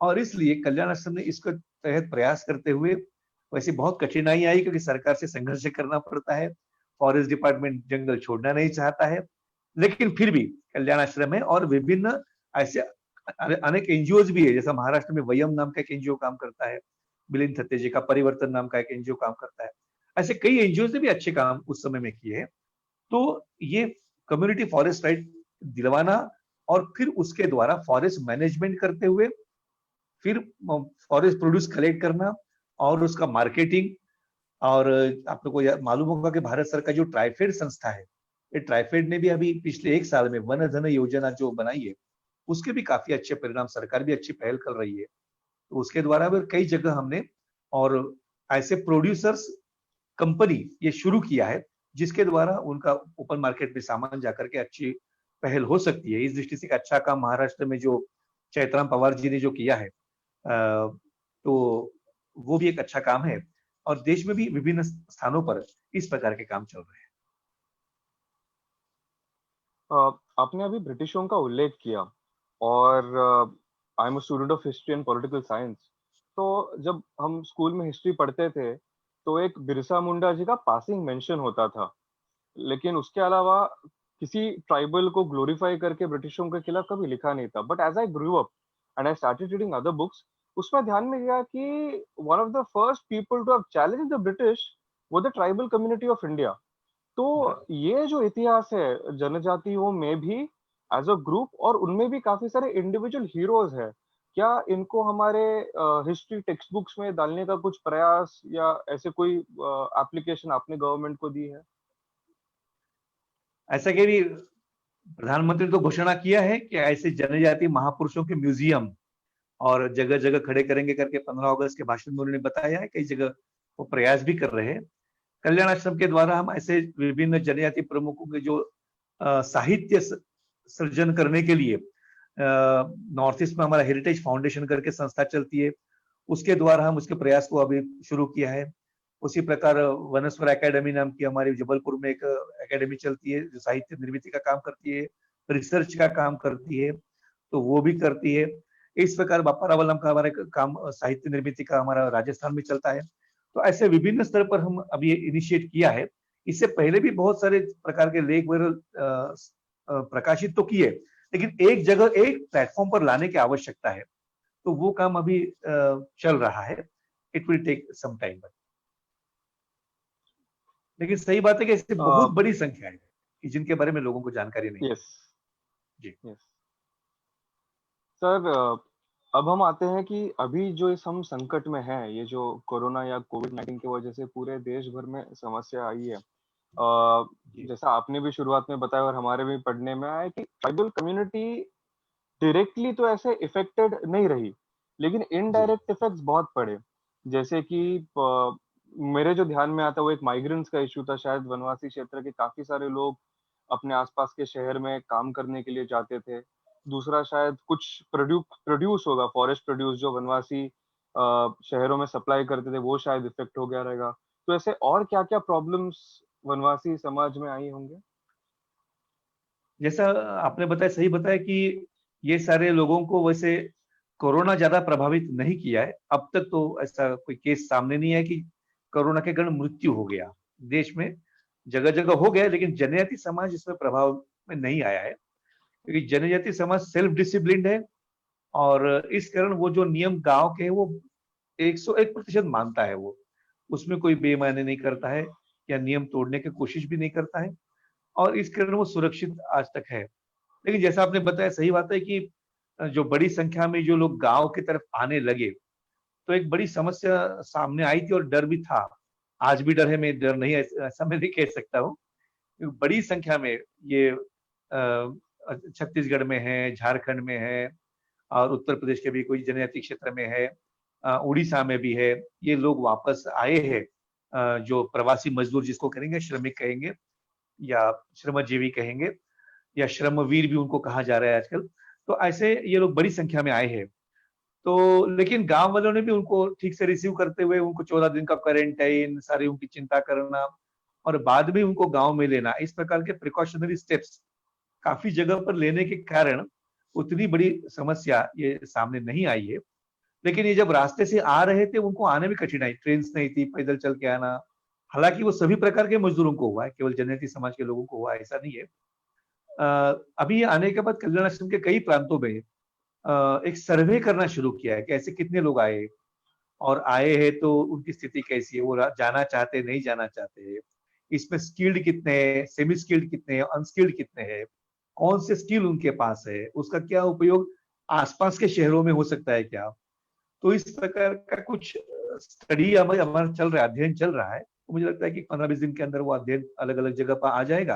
और इसलिए कल्याण आश्रम ने इसको तहत प्रयास करते हुए, वैसे बहुत कठिनाई आई क्योंकि सरकार से संघर्ष करना पड़ता है, फॉरेस्ट डिपार्टमेंट जंगल छोड़ना नहीं चाहता है, लेकिन फिर भी कल्याण आश्रम है और विभिन्न ऐसे अनेक एनजीओ भी है। जैसा महाराष्ट्र में वयम नाम का एक एनजीओ काम करता है, मिलिंद थत्ते जी का परिवर्तन नाम का एक एनजीओ काम करता है, ऐसे कई एनजीओ ने भी अच्छे काम उस समय में किए हैं। तो ये कम्युनिटी फॉरेस्ट राइट दिलवाना, और फिर उसके द्वारा फॉरेस्ट मैनेजमेंट करते हुए फिर फॉरेस्ट प्रोड्यूस कलेक्ट करना और उसका मार्केटिंग। और आप लोग को मालूम होगा कि भारत सरकार जो ट्राइफेड संस्था है, ये ट्राइफेड ने भी अभी पिछले 1 साल में वन धन योजना जो बनाई है, उसके भी काफी अच्छे परिणाम, सरकार भी अच्छी पहल कर रही है। तो उसके द्वारा भी कई जगह हमने और ऐसे प्रोड्यूसर्स कंपनी ये शुरू किया है, जिसके द्वारा उनका ओपन मार्केट में सामान जाकर के अच्छी पहल हो सकती है। इस दृष्टि से एक अच्छा काम महाराष्ट्र में जो चैतराम पवार जी ने जो किया है, तो वो भी एक अच्छा काम है, और देश में भी विभिन्न स्थानों पर इस प्रकार के काम चल रहे हैं। आपने अभी ब्रिटिशों का उल्लेख किया, और I am a student of history and political science. तो जब हम स्कूल में हिस्ट्री पढ़ते थे तो एक बिरसा मुंडा जी का पासिंग मेंशन होता था, लेकिन उसके अलावा किसी ट्राइबल को ग्लोरीफाई करके ब्रिटिशों के खिलाफ कभी लिखा नहीं था। But as I grew up and I started reading other books, उसमें ध्यान में गया कि one of the first people to have challenge the British वो the tribal community of India. तो ये जो इतिहास है जनजातियों में भी एज अ ग्रुप, और उनमें भी काफी सारे इंडिविजुअल हीरोज हैं, क्या इनको हमारे हिस्ट्री टेक्स्ट बुक्स में डालने का कुछ प्रयास या ऐसे कोई एप्लीकेशन आपने गवर्नमेंट को दी है? ऐसा कि भी प्रधानमंत्री ने तो घोषणा किया है कि ऐसे जनजातीय महापुरुषों के म्यूजियम और जगह जगह खड़े करेंगे करके 15 अगस्त के भाषण में उन्होंने बताया है। कई जगह वो प्रयास भी कर रहे हैं। कल्याण आश्रम के द्वारा हम ऐसे विभिन्न जनजाति प्रमुखों के जो साहित्य सृजन करने के लिए नॉर्थ ईस्ट में हमारा हेरिटेज फाउंडेशन करके संस्था चलती है, उसके द्वारा हम उसके प्रयास को अभी शुरू किया है। उसी प्रकार वनस्वर एकेडमी नाम की हमारी जबलपुर में एक एकेडमी चलती है जो साहित्य निर्मिति का काम करती है, रिसर्च का काम करती है, तो वो भी करती है। इस प्रकार बापा रावल नाम का हमारा काम साहित्य निर्मिति का हमारा राजस्थान में चलता है। तो ऐसे विभिन्न स्तर पर हम अभी इनिशिएट किया है। इससे पहले भी बहुत सारे प्रकार के लेख वगैरह प्रकाशित तो किए, लेकिन एक जगह एक प्लेटफॉर्म पर लाने की आवश्यकता है, तो वो काम अभी चल रहा है। It will take some time, लेकिन सही बात है कि ऐसी बहुत बड़ी संख्या है कि जिनके बारे में लोगों को जानकारी नहीं है। यस, जी यस। सर, अब हम आते हैं कि अभी जो इस हम संकट में हैं, ये जो कोरोना या कोविड-19 की वजह से पूरे देश भर में समस्या आई है। जी जैसा आपने भी शुरुआत में बताया और हमारे भी पढ़ने में आया कि ट्राइबल कम्युनिटी डायरेक्टली तो ऐसे इफ़ेक्टेड नहीं रही, लेकिन जी इनडायरेक्ट इफ़ेक्ट्स बहुत पड़े। जैसे कि मेरे जो ध्यान में आता है वो एक माइग्रेंट्स का इश्यू था, शायद वनवासी क्षेत्र के काफ़ी सारे लोग अपने आस-पास के शहर में काम करने के लिए जाते थे। दूसरा शायद कुछ प्रोड्यूस होगा, फॉरेस्ट प्रोड्यूस जो वनवासी शहरों में सप्लाई करते थे, वो शायद इफ़ेक्ट हो गया रहेगा। तो ऐसे और क्या-क्या प्रॉब्लम्स वनवासी समाज में आई होंगे? जैसा आपने बताया, सही बताया कि ये सारे लोगों को वैसे कोरोना ज्यादा प्रभावित नहीं किया है। अब तक तो ऐसा कोई केस सामने नहीं आया कि कोरोना के कारण मृत्यु हो गया। देश में जगह जगह हो गया, लेकिन जनजाति समाज इसमें प्रभाव में नहीं आया है, क्योंकि जनजाति समाज सेल्फ डिसिप्लिन्ड है। और इस कारण वो जो नियम गांव के हैं वो 101% मानता है। वो उसमें कोई बेईमानी नहीं करता है या नियम तोड़ने की कोशिश भी नहीं करता है, और इस कारण वो सुरक्षित आज तक है। लेकिन जैसा आपने बताया, सही बात है कि जो बड़ी संख्या में जो लोग गांव की तरफ आने लगे, तो एक बड़ी समस्या सामने आई थी और डर भी था। आज भी डर है, मैं डर नहीं ऐसा मैं नहीं कह सकता हूँ। क्योंकि बड़ी संख्या में ये छत्तीसगढ़ में है, झारखंड में है, और उत्तर प्रदेश के भी कोई जनजाति क्षेत्र में है, उड़ीसा में भी है। ये लोग वापस आए हैं, जो प्रवासी मजदूर जिसको करेंगे, श्रमिक कहेंगे या श्रमजीवी कहेंगे, या श्रमवीर भी उनको कहा जा रहा है आजकल। तो ऐसे ये लोग बड़ी संख्या में आए हैं। तो लेकिन गाँव वालों ने भी उनको ठीक से रिसीव करते हुए उनको 14 दिन का क्वारंटाइन, सारी उनकी चिंता करना और बाद में उनको गाँव में लेना, इस प्रकार के प्रिकॉशनरी स्टेप्स काफ़ी जगह पर लेने के कारण उतनी बड़ी समस्या ये सामने नहीं आई है। लेकिन ये जब रास्ते से आ रहे थे, उनको आने में कठिनाई, ट्रेन्स नहीं थी, पैदल चल के आना। हालाँकि वो सभी प्रकार के मज़दूरों को हुआ है, केवल जनजाति समाज के लोगों को हुआ है, ऐसा नहीं है। अभी आने के बाद कल्याण आश्रम के कई प्रांतों में एक सर्वे करना शुरू किया है कि ऐसे कितने लोग आए, और आए हैं तो उनकी स्थिति कैसी है, वो जाना चाहते हैं, नहीं जाना चाहते हैं। इसमें स्किल्ड कितने हैं, सेमी स्किल्ड कितने हैं, अनस्किल्ड कितने हैं, कौन से स्किल उनके पास है, उसका क्या उपयोग आसपास के शहरों में हो सकता है क्या। तो इस प्रकार का कुछ स्टडी हमारा हमारा चल रहा है, अध्ययन चल रहा है। तो मुझे लगता है कि 15-20 दिन के अंदर वो अध्ययन अलग अलग जगह पर आ जाएगा।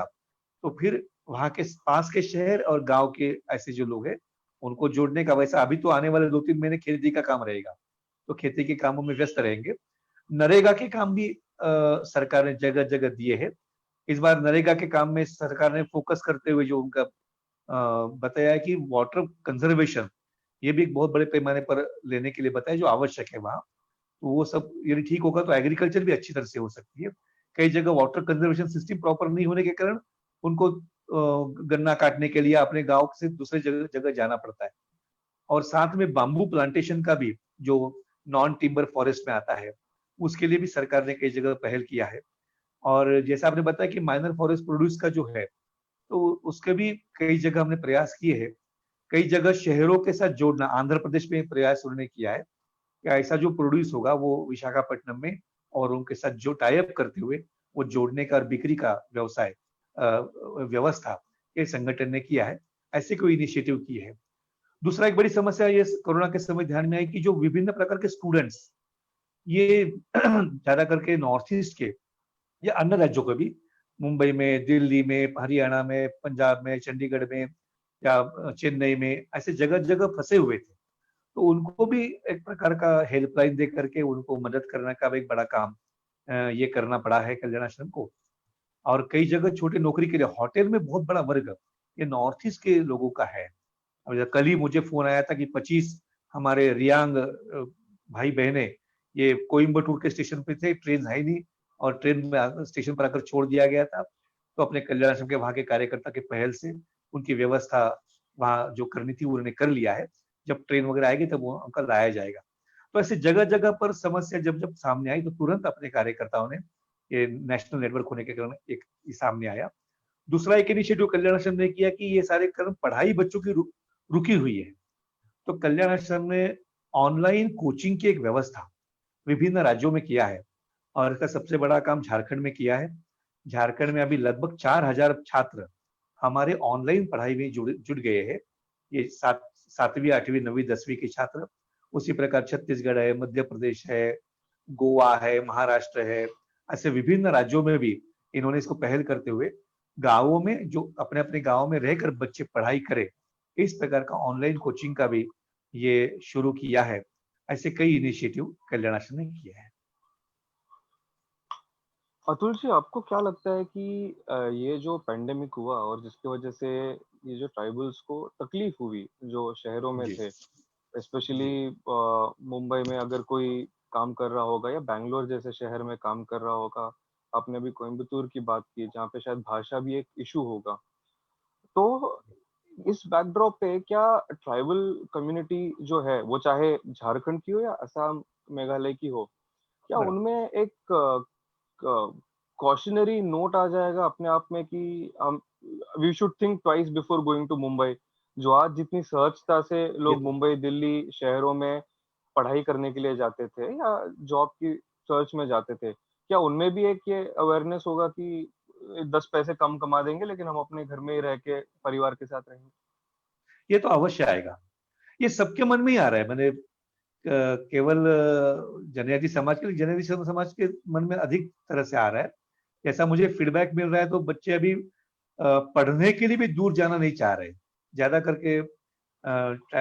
तो फिर वहाँ के पास के शहर और गांव के ऐसे जो लोग हैं, उनको जोड़ने का, वैसा अभी तो आने वाले 2-3 महीने खेती का काम रहेगा, तो खेती के कामों में व्यस्त रहेंगे। नरेगा के काम भी सरकार ने जगह जगह दिए हैं। इस बार नरेगा के काम में सरकार ने फोकस करते हुए जो उनका बताया है कि वाटर कंजर्वेशन, ये भी एक बहुत बड़े पैमाने पर लेने के लिए बताया, जो आवश्यक है वहाँ। तो वो सब यदि ठीक होगा तो एग्रीकल्चर भी अच्छी तरह से हो सकती है। कई जगह वाटर कंजर्वेशन सिस्टम प्रॉपर नहीं होने के कारण उनको गन्ना काटने के लिए अपने गांव से दूसरे जगह जगह जाना पड़ता है। और साथ में बाम्बू प्लांटेशन का भी, जो नॉन टिम्बर फॉरेस्ट में आता है, उसके लिए भी सरकार ने कई जगह पहल किया है। और जैसा आपने बताया कि माइनर फॉरेस्ट प्रोड्यूस का जो है, तो उसके भी कई जगह हमने प्रयास किए हैं। कई जगह शहरों के साथ जोड़ना, आंध्र प्रदेश में प्रयास उन्होंने किया है कि ऐसा जो प्रोड्यूस होगा वो विशाखापट्टनम में, और उनके साथ जो टाई अप करते हुए वो जोड़ने का और बिक्री का व्यवसाय व्यवस्था ये संगठन ने किया है। ऐसे कोई इनिशिएटिव किए हैं। दूसरा एक बड़ी समस्या ये कोरोना के समय ध्यान में आई कि जो विभिन्न प्रकार के स्टूडेंट्स, ये ज्यादा करके नॉर्थ ईस्ट के या अन्य राज्यों के भी, मुंबई में, दिल्ली में, हरियाणा में, पंजाब में, चंडीगढ़ में या चेन्नई में, ऐसे जगह जगह फंसे हुए थे। तो उनको भी एक प्रकार का हेल्पलाइन दे करके उनको मदद करने का भी एक बड़ा काम ये करना पड़ा है कल्याण आश्रम को। और कई जगह छोटे नौकरी के लिए होटल में बहुत बड़ा वर्ग ये नॉर्थ ईस्ट के लोगों का है। अब कल ही मुझे फोन आया था कि 25 हमारे रियांग भाई बहने, ये कोयम्बटूर के स्टेशन पे थे, ट्रेन है नहीं, और ट्रेन में स्टेशन पर आकर छोड़ दिया गया था। तो अपने कल्याण आश्रम के वहां के कार्यकर्ता के पहल से उनकी व्यवस्था वहां जो करनी थी उन्होंने कर लिया है। जब ट्रेन वगैरह आएगी तब वो उनका लाया जाएगा। तो ऐसे जगह जगह पर समस्या जब जब सामने आई, तो तुरंत अपने कार्यकर्ताओं ने, ये नेशनल नेटवर्क होने के कारण एक सामने आया। दूसरा एक इनिशिएटिव कल्याण आश्रम ने किया कि ये सारे कारण पढ़ाई बच्चों की रुकी हुई है। तो कल्याण आश्रम ने ऑनलाइन कोचिंग की एक व्यवस्था विभिन्न राज्यों में किया है, और इसका सबसे बड़ा काम झारखंड में किया है। झारखंड में अभी लगभग 4,000 छात्र हमारे ऑनलाइन पढ़ाई में जुड़ जुड़ गए हैं। ये 7वीं 8वीं 9वीं 10वीं के छात्र, उसी प्रकार छत्तीसगढ़ है, मध्य प्रदेश है, गोवा है, महाराष्ट्र है, ऐसे विभिन्न राज्यों में भी इन्होंने इसको पहल करते हुए गांवों में जो अपने अपने गांवों में रहकर बच्चे पढ़ाई करें, इस प्रकार का ऑनलाइन कोचिंग का भी ये शुरू किया है। ऐसे कई इनिशिएटिव कल्याण आश्रम ने किए हैं। अतुल जी, आपको क्या लगता है कि ये जो पैंडेमिक हुआ और जिसकी वजह से ये जो ट्राइबल्स को तकलीफ हुई, जो शहरों में जी थे, जी स्पेशली मुंबई में अगर कोई काम कर रहा होगा या बैंगलोर जैसे शहर में काम कर रहा होगा, आपने अभी कोयम्बतूर की बात की, जहाँ पे शायद भाषा भी एक इशू होगा। तो इस बैकड्रॉप पे क्या ट्राइबल कम्युनिटी जो है, वो चाहे झारखंड की हो या असम, मेघालय की हो, क्या बराबर। उनमें एक कॉशनरी नोट आ जाएगा अपने आप में कि हम we should think twice before going to Mumbai? जो आज जितनी सहजता से ये लोग तो मुंबई दिल्ली शहरों में पढ़ाई करने के लिए जाते थे या जॉब की सर्च में जाते थे, क्या उनमें भी एक ये अवेयरनेस होगा कि 10 पैसे कम कमा देंगे लेकिन हम अपने घर में ही रह के परिवार के साथ रहेंगे? ये तो अवश्य आएगा। ये सबके मन में ही आ रहा है। मैंने केवल जनजाति समाज के, जनजाति समाज के मन में अधिक तरह से आ रहा है। जैसा मुझे फीडबैक मिल रहा है तो बच्चे अभी पढ़ने के लिए भी दूर जाना नहीं चाह रहे। ज्यादा करके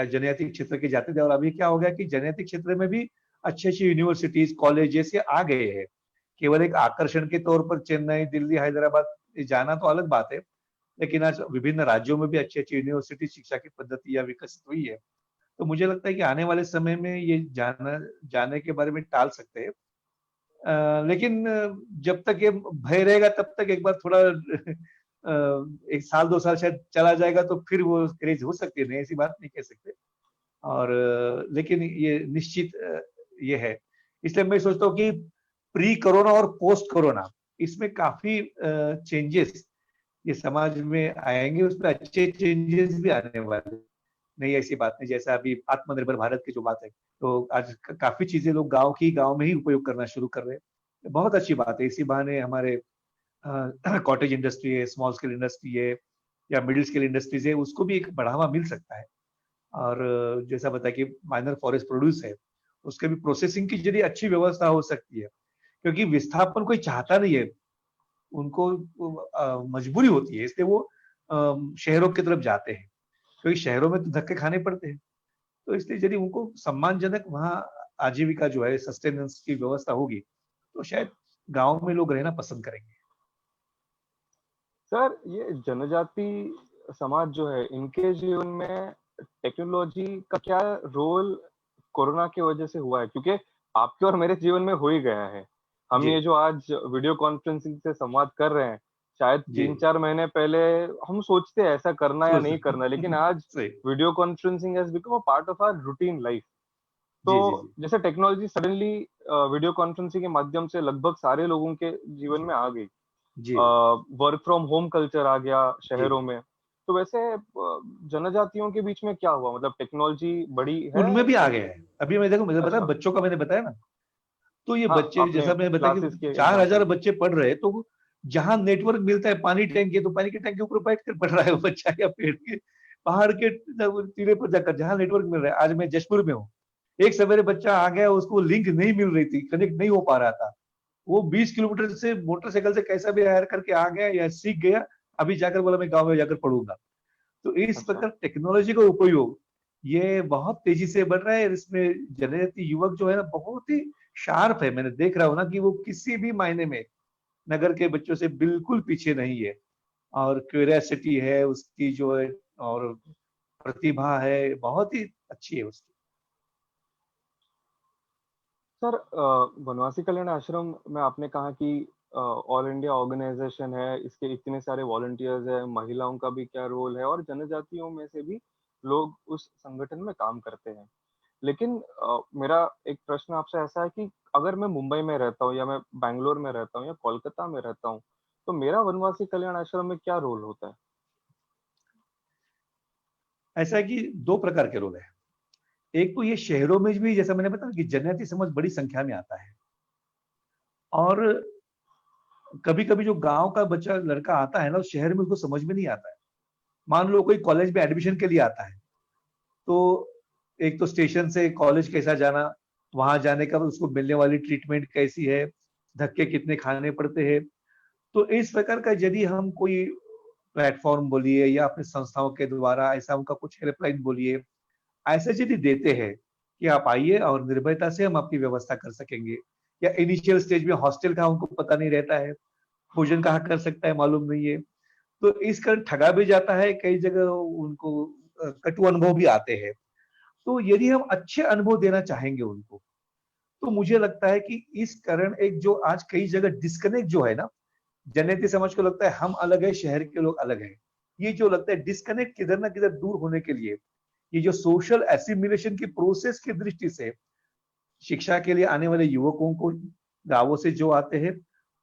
जनजाति क्षेत्र के जाते थे, और अभी क्या हो गया कि जनजाति क्षेत्र में भी अच्छी अच्छी यूनिवर्सिटीज कॉलेज जैसे आ गए हैं। केवल एक आकर्षण के तौर पर चेन्नई दिल्ली हैदराबाद जाना तो अलग बात है, लेकिन आज विभिन्न राज्यों में भी अच्छी अच्छी यूनिवर्सिटी शिक्षा की पद्धतियां विकसित हुई है। तो मुझे लगता है कि आने वाले समय में ये जाने के बारे में टाल सकते हैं। लेकिन जब तक ये भय रहेगा तब तक एक बार थोड़ा 1 साल 2 साल शायद चला जाएगा तो फिर वो क्रेज हो सकती है, नहीं ऐसी बात नहीं कह सकते। और लेकिन ये निश्चित ये है। इसलिए मैं सोचता हूँ कि प्री कोरोना और पोस्ट कोरोना इसमें काफी चेंजेस ये समाज में आएंगे, उसमें अच्छे चेंजेस भी आने वाले। नहीं ऐसी बात नहीं, जैसा अभी आत्मनिर्भर भारत की जो बात है, तो आज काफी चीजें लोग गांव में ही उपयोग करना शुरू कर रहे हैं। बहुत अच्छी बात है। इसी बहाने हमारे कॉटेज इंडस्ट्री है, स्मॉल स्केल इंडस्ट्री है या मिडिल स्केल इंडस्ट्रीज है, उसको भी एक बढ़ावा मिल सकता है। और जैसा बताया कि माइनर फॉरेस्ट प्रोड्यूस है, उसके भी प्रोसेसिंग की यदि अच्छी व्यवस्था हो सकती है, क्योंकि विस्थापन कोई चाहता नहीं है, उनको मजबूरी होती है, इसलिए वो शहरों की तरफ जाते हैं, क्योंकि शहरों में तो धक्के खाने पड़ते हैं। तो इसलिए यदि उनको सम्मानजनक वहाँ आजीविका जो है सस्टेनेंस की व्यवस्था होगी तो शायद गांव में लोग रहना पसंद करेंगे। सर, ये जनजाति समाज जो है, इनके जीवन में टेक्नोलॉजी का क्या रोल कोरोना की वजह से हुआ है? क्योंकि आपके और मेरे जीवन में हो ही गया है। हम जी ये जो आज वीडियो कॉन्फ्रेंसिंग से संवाद कर रहे हैं, शायद जी 3-4 महीने पहले हम सोचते हैं ऐसा करना या नहीं करना, लेकिन आज सही। Video conferencing has become a part of our routine life. तो जी जी जी जैसे टेक्नोलॉजी सडनली वीडियो कॉन्फ्रेंसिंग के माध्यम से लगभग सारे लोगों के जीवन में आ गई, जी वर्क फ्रॉम होम कल्चर आ गया जी। शहरों में। तो वैसे जनजातियों के बीच में क्या हुआ, मतलब टेक्नोलॉजी बड़ी है? उनमें भी आ गया है। अभी मैं देखो, मुझे बताया अच्छा। बच्चों का, मैंने बताया ना, तो ये हाँ, बच्चे आपने जैसा मैंने बताया क्लासेस कि के 4,000 एग्जांपल दिए। बच्चे पढ़ रहे हैं, तो जहां नेटवर्क मिलता है, पानी टैंक है तो पानी के टैंक के ऊपर बैठ कर पढ़ रहा है वो बच्चा, या पेड़ के पहाड़ के टीले पर जाकर जहां नेटवर्क मिल रहा है। आज मैं जशपुर में हूँ, एक सवेरे बच्चा आ गया, उसको लिंक नहीं मिल रही थी, कनेक्ट नहीं हो पा रहा था, वो 20 किलोमीटर से मोटरसाइकिल से कैसा भी हायर करके आ गया या सीख गया, अभी जाकर बोला मैं गाँव में जाकर पढ़ूंगा। तो इस अच्छा। प्रकार टेक्नोलॉजी का उपयोग ये बहुत तेजी से बढ़ रहा है। इसमें जनजाति युवक जो है ना बहुत ही शार्प है। मैंने देख रहा हूँ ना कि वो किसी भी मायने में नगर के बच्चों से बिल्कुल पीछे नहीं है, और क्यूरियोसिटी है उसकी जो है, और प्रतिभा है बहुत ही अच्छी है उसकी। सर, वनवासी कल्याण आश्रम में आपने कहा कि ऑल इंडिया ऑर्गेनाइजेशन है, इसके इतने सारे वॉलंटियर्स हैं, महिलाओं का भी क्या रोल है और जनजातियों में से भी लोग उस संगठन में काम करते हैं। लेकिन मेरा एक प्रश्न आपसे ऐसा है कि अगर मैं मुंबई में रहता हूँ या मैं बैंगलोर में रहता हूँ या कोलकाता में रहता हूँ, तो मेरा वनवासी कल्याण आश्रम में क्या रोल होता है? ऐसा है कि दो प्रकार के रोल है। एक तो ये शहरों में भी, जैसा मैंने बताया कि जनजाति समाज बड़ी संख्या में आता है, और कभी कभी जो गांव का बच्चा लड़का आता है ना, उस शहर में उसको समझ में नहीं आता है। मान लो कोई कॉलेज में एडमिशन के लिए आता है, तो एक तो स्टेशन से कॉलेज कैसा जाना, वहां जाने का उसको मिलने वाली ट्रीटमेंट कैसी है, धक्के कितने खाने पड़ते हैं। तो इस प्रकार का यदि हम कोई प्लेटफॉर्म बोलिए या अपने संस्थाओं के द्वारा ऐसा उनका कुछ हेल्पलाइन बोलिए, ऐसे यदि देते हैं कि आप आइए और निर्भयता से हम आपकी व्यवस्था कर सकेंगे, या इनिशियल स्टेज में हॉस्टल का उनको पता नहीं रहता है, भोजन कहाँ कर सकता है मालूम नहीं है, तो इस कारण ठगा भी जाता है, कई जगह उनको कटु अनुभव भी आते हैं। तो यदि हम अच्छे अनुभव देना चाहेंगे उनको, तो मुझे लगता है कि इस कारण एक जो आज कई जगह डिस्कनेक्ट जो है ना, जनजातीय समाज को लगता है हम अलग है, शहर के लोग अलग हैं। ये जो लगता है डिस्कनेक्ट किधर ना किधर दूर होने के लिए, ये जो सोशल एसिमिलेशन की प्रोसेस की दृष्टि से शिक्षा के लिए आने वाले युवकों को गांवों से जो आते हैं,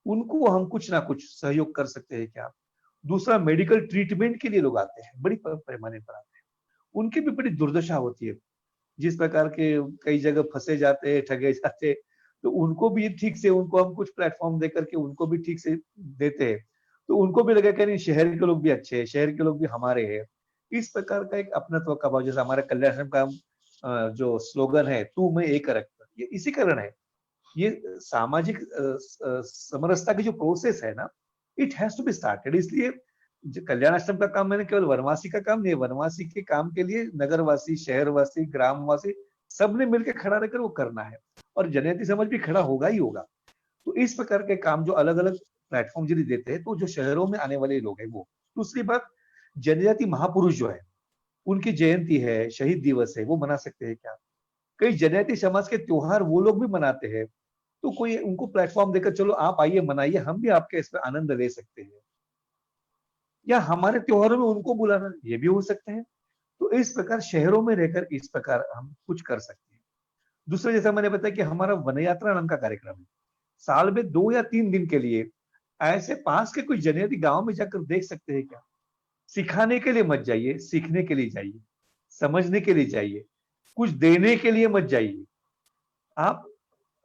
उनको हम कुछ ना कुछ सहयोग कर सकते हैं क्या? दूसरा, मेडिकल ट्रीटमेंट के लिए लोग आते हैं, बड़ी पैमाने पर आते हैं, उनकी भी बड़ी दुर्दशा होती है। जिस प्रकार के कई जगह फंसे जाते हैं, ठगे जाते हैं, तो उनको भी ठीक से उनको हम कुछ प्लेटफॉर्म देकर के उनको भी ठीक से देते हैं, तो उनको भी लगा कि नहीं शहर के लोग भी अच्छे हैं, शहर के लोग भी हमारे हैं। इस प्रकार का एक अपनत्व का भाव, जैसे हमारे कल्याण आश्रम का जो स्लोगन है, तू मैं एक रक्त, ये इसी कारण है। ये सामाजिक समरसता की जो प्रोसेस है ना, it has to be started. इसलिए कल्याण आश्रम का काम मैंने केवल वनवासी का काम नहीं, वनवासी के काम के लिए नगरवासी, शहरवासी, ग्रामवासी सबने मिलकर खड़ा रहकर वो करना है, और जनजाति समाज भी खड़ा होगा ही होगा। तो इस प्रकार के काम जो अलग अलग प्लेटफॉर्म यदि देते हैं, तो जो शहरों में आने वाले लोग हैं वो। दूसरी बात, जनजाति महापुरुष जो है, उनकी जयंती है, शहीद दिवस है, वो मना सकते हैं क्या? कई जनजाति समाज के त्योहार वो लोग भी मनाते हैं, तो कोई उनको प्लेटफॉर्म देकर चलो आप आइए मनाइए, हम भी आपके इस पर आनंद ले सकते हैं, या हमारे त्योहारों में उनको बुलाना, ये भी हो सकते हैं। तो इस प्रकार शहरों में रहकर इस प्रकार हम कुछ कर सकते हैं। दूसरा, जैसा मैंने बताया कि हमारा वन यात्रा नाम का कार्यक्रम है, साल में 2 या 3 दिन के लिए ऐसे पास के कोई जनजाति गांव में जाकर देख सकते हैं क्या? सिखाने के लिए मत जाइए, सीखने के लिए जाइए, समझने के लिए जाइए, कुछ देने के लिए मत जाइए, आप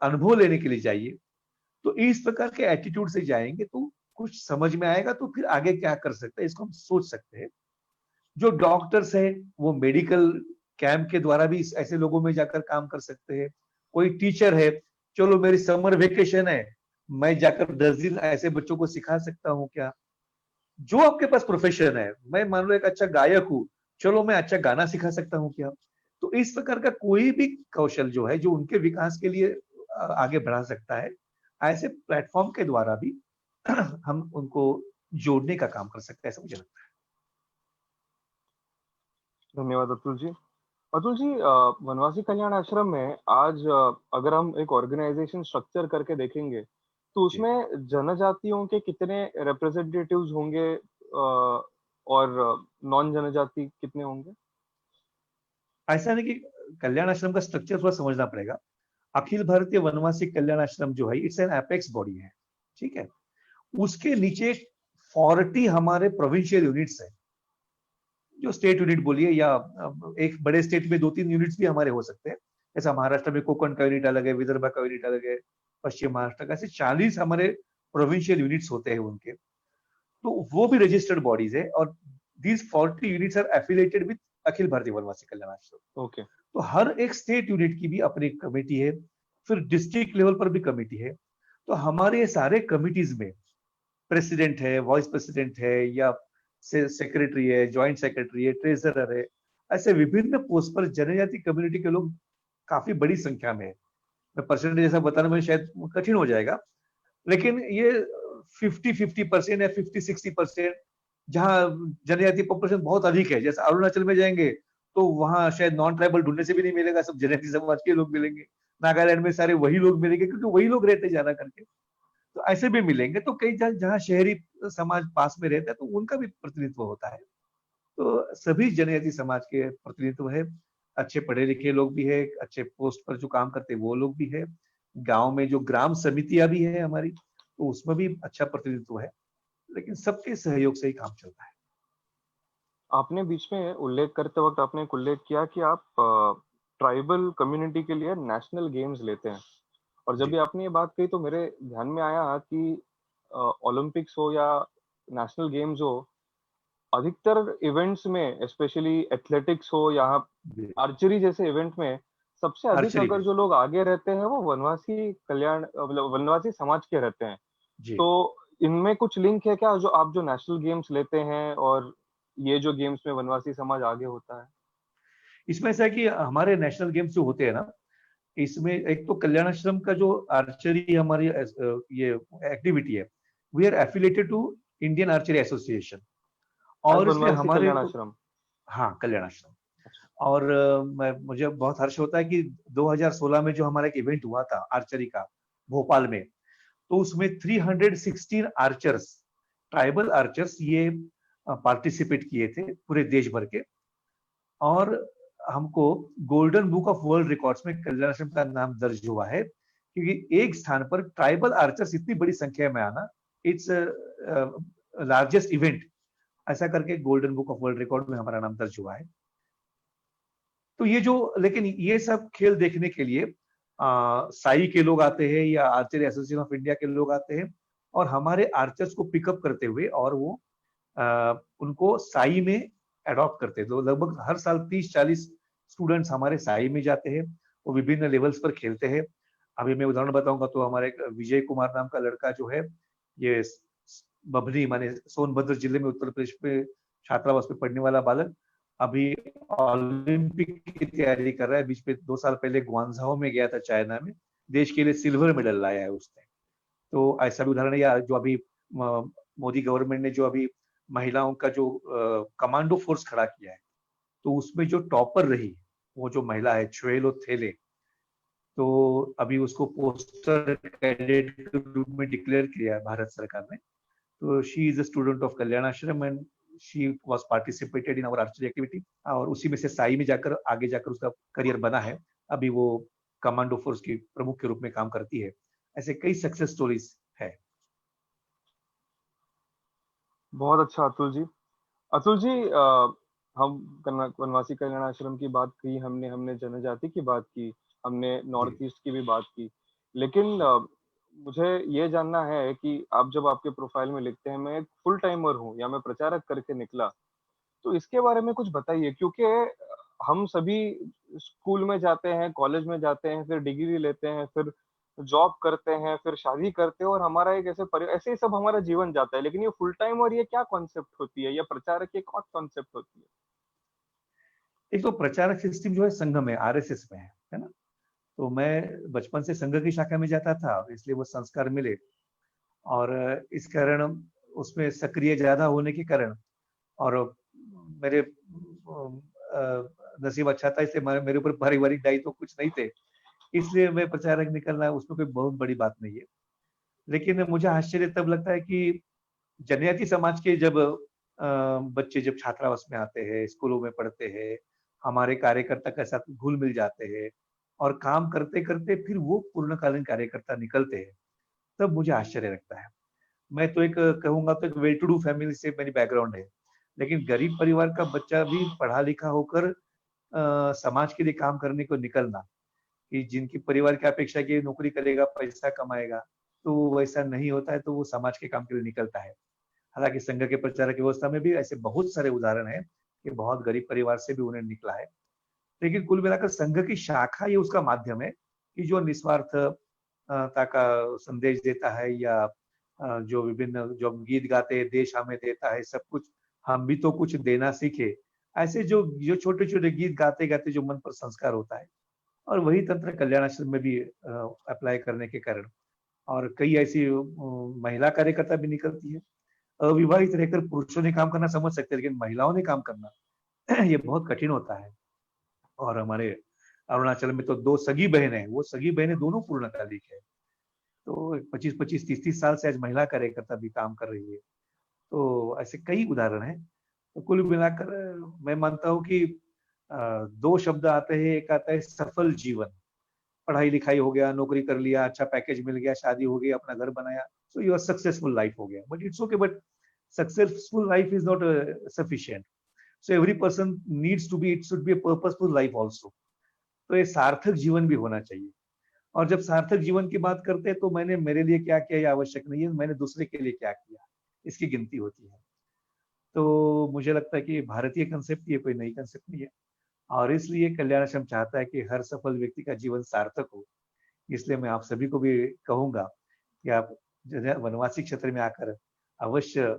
अनुभव लेने के लिए जाइए। तो इस प्रकार के एटीट्यूड से जाएंगे तो कुछ समझ में आएगा, तो फिर आगे क्या कर सकते हैं इसको हम सोच सकते हैं। जो डॉक्टर्स है वो मेडिकल कैंप के द्वारा भी ऐसे लोगों में जाकर काम कर सकते हैं। कोई टीचर है, चलो मेरी समर वेकेशन है, मैं जाकर 10 दिन ऐसे बच्चों को सिखा सकता हूँ क्या? जो आपके पास प्रोफेशन है, मैं मान लो एक अच्छा गायक हूँ, चलो मैं अच्छा गाना सिखा सकता हूँ क्या? तो इस प्रकार का कोई भी कौशल जो है जो उनके विकास के लिए आगे बढ़ा सकता है, ऐसे प्लेटफॉर्म के द्वारा भी हम उनको जोड़ने का काम कर सकते हैं, ऐसा मुझे लगता धन्यवाद अतुल जी। अतुल जी, वनवासी कल्याण आश्रम में आज अगर हम एक ऑर्गेनाइजेशन स्ट्रक्चर करके देखेंगे, तो है। जी। उसमें जनजातियों के कितने रिप्रेजेंटेटिव्स होंगे, और नॉन जनजाति कितने होंगे? ऐसा नहीं कि कल्याण आश्रम का स्ट्रक्चर थोड़ा समझना पड़ेगा। अखिल भारतीय वनवासी कल्याण आश्रम जो है, इट्स एन एपेक्स बॉडी है, ठीक है। उसके नीचे 40 हमारे प्रोविंशियल यूनिट्स है, जो स्टेट यूनिट बोलिए, या एक बड़े स्टेट में 2-3 यूनिट्स भी हमारे हो सकते हैं। जैसा महाराष्ट्र में कोकण का यूनिट अलग है, विदर्भ का यूनिट अलग है, पश्चिम महाराष्ट्र का, ऐसे 40 हमारे प्रोविंशियल यूनिट्स होते हैं उनके। तो वो भी रजिस्टर्ड बॉडीज है, और these 40 units are affiliated with Akhil Bharatiya Vanvasi Kalyan Ashram. Okay. तो हर एक स्टेट यूनिट की भी अपनी कमेटी है, फिर डिस्ट्रिक्ट लेवल पर भी कमेटी है। तो हमारे ये सारे कमिटीज में प्रेसिडेंट है, वाइस प्रेसिडेंट है, या सेक्रेटरी है, ज्वाइंट सेक्रेटरी है, ट्रेजरर है, ऐसे विभिन्न पोस्ट पर जनजाति कम्युनिटी के लोग काफी बड़ी संख्या में है। मैं परसेंटेज ऐसा बताना में शायद कठिन हो जाएगा, लेकिन ये 50-50% या 50-60%, जहाँ जनजाति पॉपुलेशन बहुत अधिक है, जैसे अरुणाचल में जाएंगे तो वहां शायद नॉन ट्राइबल ढूंढने से भी नहीं मिलेगा, सब जनजाति समाज के लोग मिलेंगे। नागालैंड में सारे वही लोग मिलेंगे, क्योंकि वही लोग रहते ज्यादा करके। तो ऐसे भी मिलेंगे। तो कई जहाँ शहरी समाज पास में रहता है, तो उनका भी प्रतिनिधित्व होता है। तो सभी जनजाति समाज के प्रतिनिधित्व है। अच्छे पढ़े लिखे लोग भी है, अच्छे पोस्ट पर जो काम करते हैं वो लोग भी है। गांव में जो ग्राम समितियां भी है हमारी, तो उसमें भी अच्छा प्रतिनिधित्व है। लेकिन सबके सहयोग से ही काम चलता है। आपने बीच में उल्लेख करते वक्त आपने एक उल्लेख किया कि आप ट्राइबल कम्युनिटी के लिए नेशनल गेम्स लेते हैं, और जब भी जी। आपने ये बात कही तो मेरे ध्यान में आया कि ओलंपिक्स हो या नेशनल गेम्स हो, अधिकतर इवेंट्स में स्पेशली एथलेटिक्स हो, यहाँ आर्चरी जैसे इवेंट में सबसे अधिक आर्चरी अगर में। जो लोग आगे रहते हैं वो वनवासी कल्याण मतलब वनवासी समाज के रहते हैं। जी। तो इनमें कुछ लिंक है क्या, जो आप जो नेशनल गेम्स लेते हैं और ये जो गेम्स में वनवासी समाज आगे होता है? इसमें ऐसा है कि हमारे नेशनल गेम्स जो होते हैं ना, इसमें एक तो कल्याणाश्रम का जो आर्चरी हमारी ये एक्टिविटी है, we are affiliated to Indian Archery Association, as और इसलिए वनवासी हमारे कल्याण को, आश्रम। हाँ, कल्याणाश्रम। अच्छा। और मुझे बहुत हर्ष होता है कि 2016 में जो हमारा एक इवेंट हुआ था आर्चरी का भोपाल में, तो उसमें 316 आर्चर्स, ट्राइबल आर्चर्स, ये पार्टिसिपेट किए थे पूरे देश भर के। और हमको golden book of world records में कल्याणाश्रम का नाम दर्ज हुआ है, क्योंकि एक स्थान पर ट्राइबल आर्चर्स इतनी बड़ी संख्या में आना, इट्स लार्जेस्ट इवेंट, ऐसा करके golden book of world record में हमारा नाम दर्ज हुआ है। तो ये जो, लेकिन ये सब खेल देखने के लिए साई के लोग आते हैं या आर्चरी एसोसिएशन ऑफ इंडिया के लोग आते हैं, और हमारे आर्चर्स को पिकअप करते हुए, और वो उनको साई में अडॉप्ट करते हैं। तो लगभग हर साल 30-40 स्टूडेंट्स हमारे साई में जाते हैं, वो विभिन्न लेवल्स पर खेलते हैं। अभी मैं उदाहरण बताऊंगा तो हमारे एक विजय कुमार नाम का लड़का जो है, ये बभनी माने सोनभद्र जिले में उत्तर प्रदेश में छात्रावास में पढ़ने वाला बालक, अभी ओलंपिक की तैयारी कर रहा है। बीच में 2 साल पहले ग्वांझाओ में गया था चाइना में, देश के लिए सिल्वर मेडल लाया है उसने। तो ऐसा भी उदाहरण है। या जो अभी मोदी गवर्नमेंट ने जो अभी महिलाओं का जो कमांडो फोर्स खड़ा किया है, तो उसमें जो टॉपर रही, वो जो महिला है छुएलो थेले, तो अभी उसको पोस्टर कैडेट के रूप में डिक्लेयर किया है भारत सरकार ने। तो she is a student of Kalyan Ashram and she was participated in our archery activity, और उसी में से साई में जाकर आगे जाकर उसका करियर बना है। अभी वो कमांडो फोर्स की प्रमुख के रूप में काम करती है। ऐसे कई सक्सेस स्टोरीज है। बहुत अच्छा अतुल जी। अतुल जी, हम वनवासी कल्याण आश्रम की बात की, हमने हमने जनजाति की बात की, हमने जी। नॉर्थ ईस्ट की भी बात की। लेकिन मुझे ये जानना है कि आप जब आपके प्रोफाइल में लिखते हैं मैं एक फुल टाइमर हूँ या मैं प्रचारक करके निकला, तो इसके बारे में कुछ बताइए। क्योंकि हम सभी स्कूल में जाते हैं, कॉलेज में जाते हैं, फिर डिग्री लेते हैं, फिर जॉब करते हैं, फिर शादी करते हैं और हमारा एक ऐसे ही सब हमारा जीवन जाता है। लेकिन ये फुल टाइम और ये क्या कॉन्सेप्ट होती है, या प्रचारक की क्या कॉन्सेप्ट होती है? एक तो प्रचारक सिस्टम जो है संघ में, आरएसएस में है ना। तो मैं बचपन से संघ की शाखा में जाता था, इसलिए वो संस्कार मिले, और इस कारण उसमें सक्रिय ज्यादा होने के कारण, और मेरे नसीब अच्छा था, इसलिए मेरे ऊपर पारिवारिक दायित्व तो कुछ नहीं थे, इसलिए मैं प्रचारक निकलना उसमें कोई बहुत बड़ी बात नहीं है। लेकिन मुझे आश्चर्य तब लगता है कि जनजाति समाज के जब बच्चे जब छात्रावास में आते हैं, स्कूलों में पढ़ते हैं, हमारे कार्यकर्ता के साथ घुल मिल जाते हैं, और काम करते करते फिर वो पूर्णकालीन कार्यकर्ता निकलते हैं, तब मुझे आश्चर्य लगता है। मैं तो एक कहूंगा तो एक वेल टू डू फैमिली से मेरी बैकग्राउंड है, लेकिन गरीब परिवार का बच्चा भी पढ़ा लिखा होकर समाज के लिए काम करने को निकलना, कि जिनकी परिवार की अपेक्षा की नौकरी करेगा पैसा कमाएगा, तो वैसा नहीं होता है, तो वो समाज के काम के लिए निकलता है। हालांकि संघ के प्रचारक व्यवस्था में भी ऐसे बहुत सारे उदाहरण हैं कि बहुत गरीब परिवार से भी उन्हें निकला है। लेकिन कुल मिलाकर संघ की शाखा ये उसका माध्यम है कि जो निस्वार्थ ता का संदेश देता है, या जो विभिन्न जो गीत गाते हैं, देश हमें देता है सब कुछ, हम भी तो कुछ देना सीखे, ऐसे जो जो छोटे छोटे गीत गाते गाते जो मन पर संस्कार होता है, और वही तंत्र कल्याण आश्रम में भी अप्लाई करने के कारण, और कई ऐसी महिला कार्यकर्ता भी निकलती है। अविवाहित रहकर पुरुषों ने काम करना समझ सकते हैं, लेकिन महिलाओं ने काम करना ये बहुत कठिन होता है। और हमारे अरुणाचल में तो 2 सगी बहनें हैं, वो सगी बहनें दोनों पूर्णकालिक है। तो 25-25, 30-30 साल से आज महिला कार्यकर्ता भी काम कर रही है। तो ऐसे कई उदाहरण हैं। तो कुल मिलाकर मैं मानता हूँ कि 2 शब्द आते हैं, एक आता है सफल जीवन, पढ़ाई लिखाई हो गया, नौकरी कर लिया, अच्छा पैकेज मिल गया, शादी हो गई, अपना घर बनाया, सो योर सक्सेसफुल लाइफ हो गया। But it's okay, but successful life is not sufficient, so every person needs to be, it should be a purposeful life also। तो ये सार्थक जीवन भी होना चाहिए। और जब सार्थक जीवन की बात करते हैं, तो मैंने मेरे लिए क्या किया ये आवश्यक नहीं है, मैंने दूसरे के लिए क्या किया इसकी गिनती होती है। तो मुझे लगता है कि भारतीय कंसेप्ट ये कोई नई कंसेप्ट नहीं है। और इसलिए कल्याण आश्रम चाहता है कि हर सफल व्यक्ति का जीवन सार्थक हो। इसलिए मैं आप सभी को भी कहूंगा कि आप वनवासी क्षेत्र में आकर अवश्य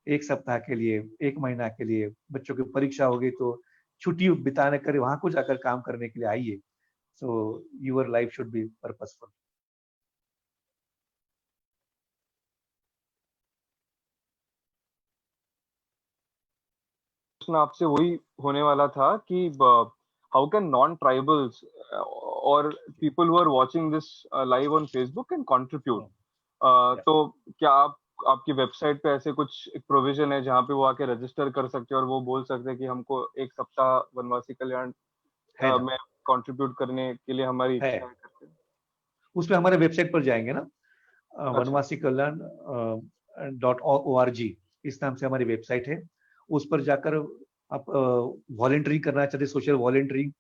1 सप्ताह के लिए, 1 महीना के लिए, बच्चों की परीक्षा होगी तो छुट्टी बिताने कर वहां कुछ आकर काम करने के लिए आइए। So your life should be purposeful. प्रश्न आपसे वही होने वाला था कि हाउ कैन नॉन ट्राइबल्स और people who are watching this live on Facebook can contribute. तो क्या आपकी वेबसाइट पे ऐसे कुछ एक प्रोविजन है जहाँ पे वो आके रजिस्टर कर सकते हैं और वो बोल सकते हैं कि हमको 1 सप्ताह वनवासी कल्याण में कंट्रीब्यूट करने के लिए हमारी इच्छा है करके? उसमें हमारे वेबसाइट पर जाएंगे ना, वनवासी कल्याण .org इस नाम से हमारी वेबसाइट है। उस पर जाकर आप वॉलंटियरिंग करना चाहते, सोशल वॉलंटियरिंग,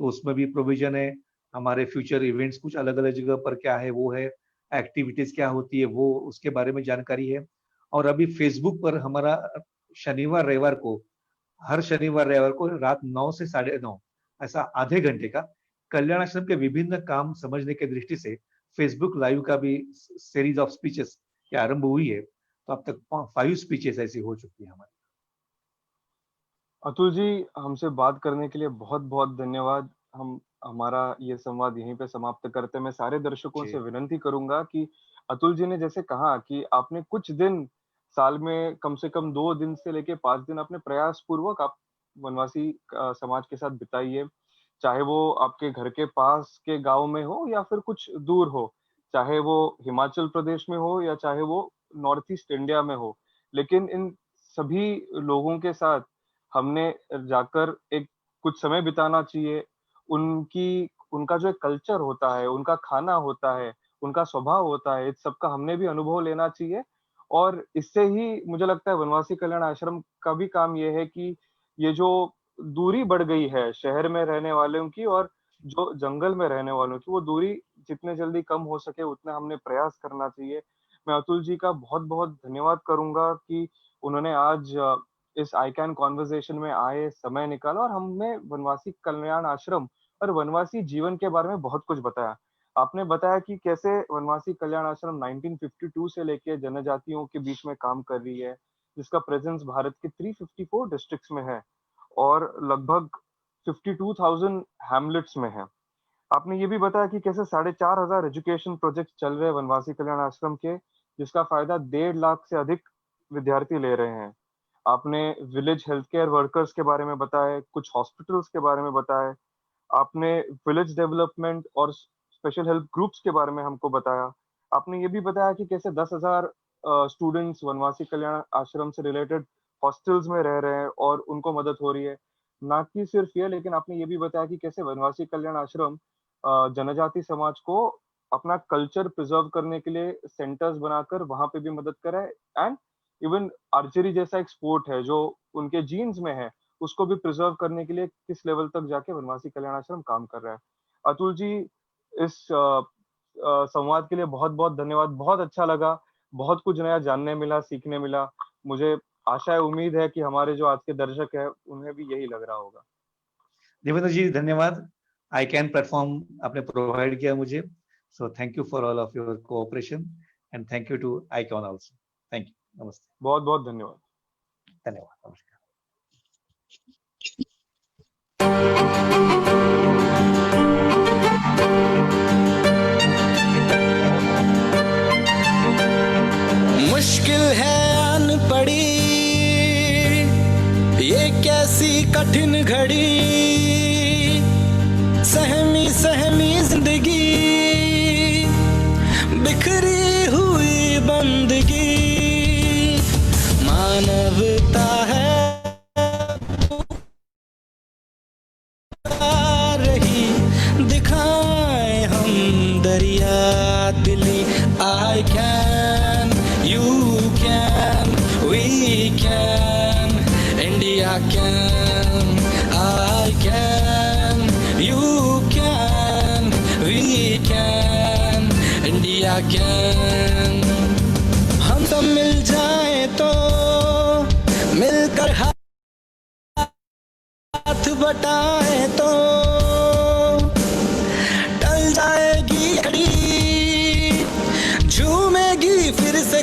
तो उसमें भी प्रोविजन है। हमारे फ्यूचर इवेंट्स कुछ अलग अलग जगह पर क्या है वो है, एक्टिविटीज क्या होती है वो, उसके बारे में जानकारी है। और अभी फेसबुक पर हमारा शनिवार रविवार को, हर शनिवार रविवार को रात 9 से 9:30 ऐसा आधे घंटे का कल्याण आश्रम के विभिन्न काम समझने की दृष्टि से फेसबुक लाइव का भी सीरीज ऑफ स्पीचेस की आरंभ हुई है। तो अब तक 5 स्पीचेस ऐसी हो चुकी है हमारी। अतुल जी, हमसे बात करने के लिए बहुत बहुत धन्यवाद। हम हमारा ये संवाद यहीं पे समाप्त करते हैं। मैं सारे दर्शकों से विनंती करूंगा कि अतुल जी ने जैसे कहा कि आपने कुछ दिन साल में कम से कम 2 दिन से लेके 5 दिन अपने प्रयास पूर्वक आप वनवासी समाज के साथ बिताइए। चाहे वो आपके घर के पास के गांव में हो या फिर कुछ दूर हो, चाहे वो हिमाचल प्रदेश में हो या चाहे वो नॉर्थ ईस्ट इंडिया में हो, लेकिन इन सभी लोगों के साथ हमने जाकर एक कुछ समय बिताना चाहिए। उनका जो एक कल्चर होता है, उनका खाना होता है, उनका स्वभाव होता है, इस सबका हमने भी अनुभव लेना चाहिए। और इससे ही मुझे लगता है वनवासी कल्याण आश्रम का भी काम ये है कि ये जो दूरी बढ़ गई है शहर में रहने वालों की और जो जंगल में रहने वालों की, वो दूरी जितने जल्दी कम हो सके उतना हमने प्रयास करना चाहिए। मैं अतुल जी का बहुत-बहुत धन्यवाद करूंगा कि उन्होंने आज इस आई कैन कॉन्वर्सेशन में आए, समय निकाला और हमें वनवासी कल्याण आश्रम और वनवासी जीवन के बारे में बहुत कुछ बताया। आपने बताया कि कैसे वनवासी कल्याण आश्रम 1952 से लेके जनजातियों के बीच में काम कर रही है, जिसका प्रेजेंस भारत के 354 डिस्ट्रिक्ट्स में है और लगभग 52,000 हैमलेट्स में है। आपने ये भी बताया कि कैसे 4,500 एजुकेशन प्रोजेक्ट चल रहे हैं वनवासी कल्याण आश्रम के, जिसका फायदा 1.5 लाख से अधिक विद्यार्थी ले रहे हैं। आपने विलेज हेल्थ केयर वर्कर्स के बारे में बताया, कुछ हॉस्पिटल्स के बारे में बताया, आपने विलेज डेवलपमेंट और स्पेशल हेल्प ग्रुप्स के बारे में हमको बताया। आपने ये भी बताया कि कैसे 10,000 स्टूडेंट्स वनवासी कल्याण आश्रम से रिलेटेड हॉस्टल्स में रह रहे हैं और उनको मदद हो रही है। ना कि सिर्फ ये, लेकिन आपने ये भी बताया कि कैसे वनवासी कल्याण आश्रम जनजाति समाज को अपना कल्चर प्रिजर्व करने के लिए सेंटर्स बनाकर वहां पे भी मदद कर रहा है। एंड इवन आर्चरी जैसा एक स्पोर्ट है जो उनके जीन्स में है, उसको भी प्रिजर्व करने के लिए किस लेवल तक जाके वनवासी कल्याण आश्रम काम कर रहा है। अतुल जी, इस संवाद के लिए बहुत बहुत धन्यवाद। बहुत अच्छा लगा, बहुत कुछ नया जानने मिला, सीखने मिला। मुझे आशा है, उम्मीद है कि हमारे जो आज के दर्शक है उन्हें भी यही लग रहा होगा। देवेंद्र जी धन्यवाद। आई कैन प्लेटफॉर्म आपने प्रोवाइड किया मुझे, so thank you for all of your cooperation and thank you to I can also. Thank you, नमस्ते। बहुत बहुत धन्यवाद। धन्यवाद, नमस्कार। मुश्किल है आन पड़ी ये कैसी कठिन घड़ी, सहमी सहमी जिंदगी, बिखरी हुई बंदगी, मानवता है आ रही, दिखाए हम दरिया दिली। I can, you can, we can, India can, I can, you can, we can, India can। हम सब मिल जाएं तो मिलकर हाथ बटाएं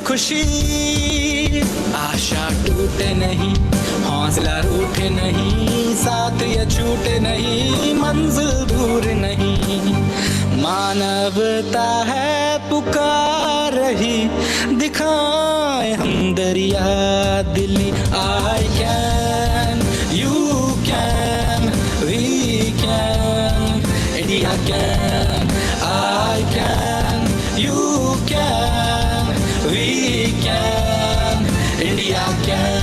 खुशी, आशा टूटे नहीं, हौसला रूठे नहीं, साथ ये छूटे नहीं, मंजिल दूर नहीं। मानवता है पुकार रही, दिखाए हम दरिया दिली। I can, you can, we can, India can, I can, you can, we can, India can.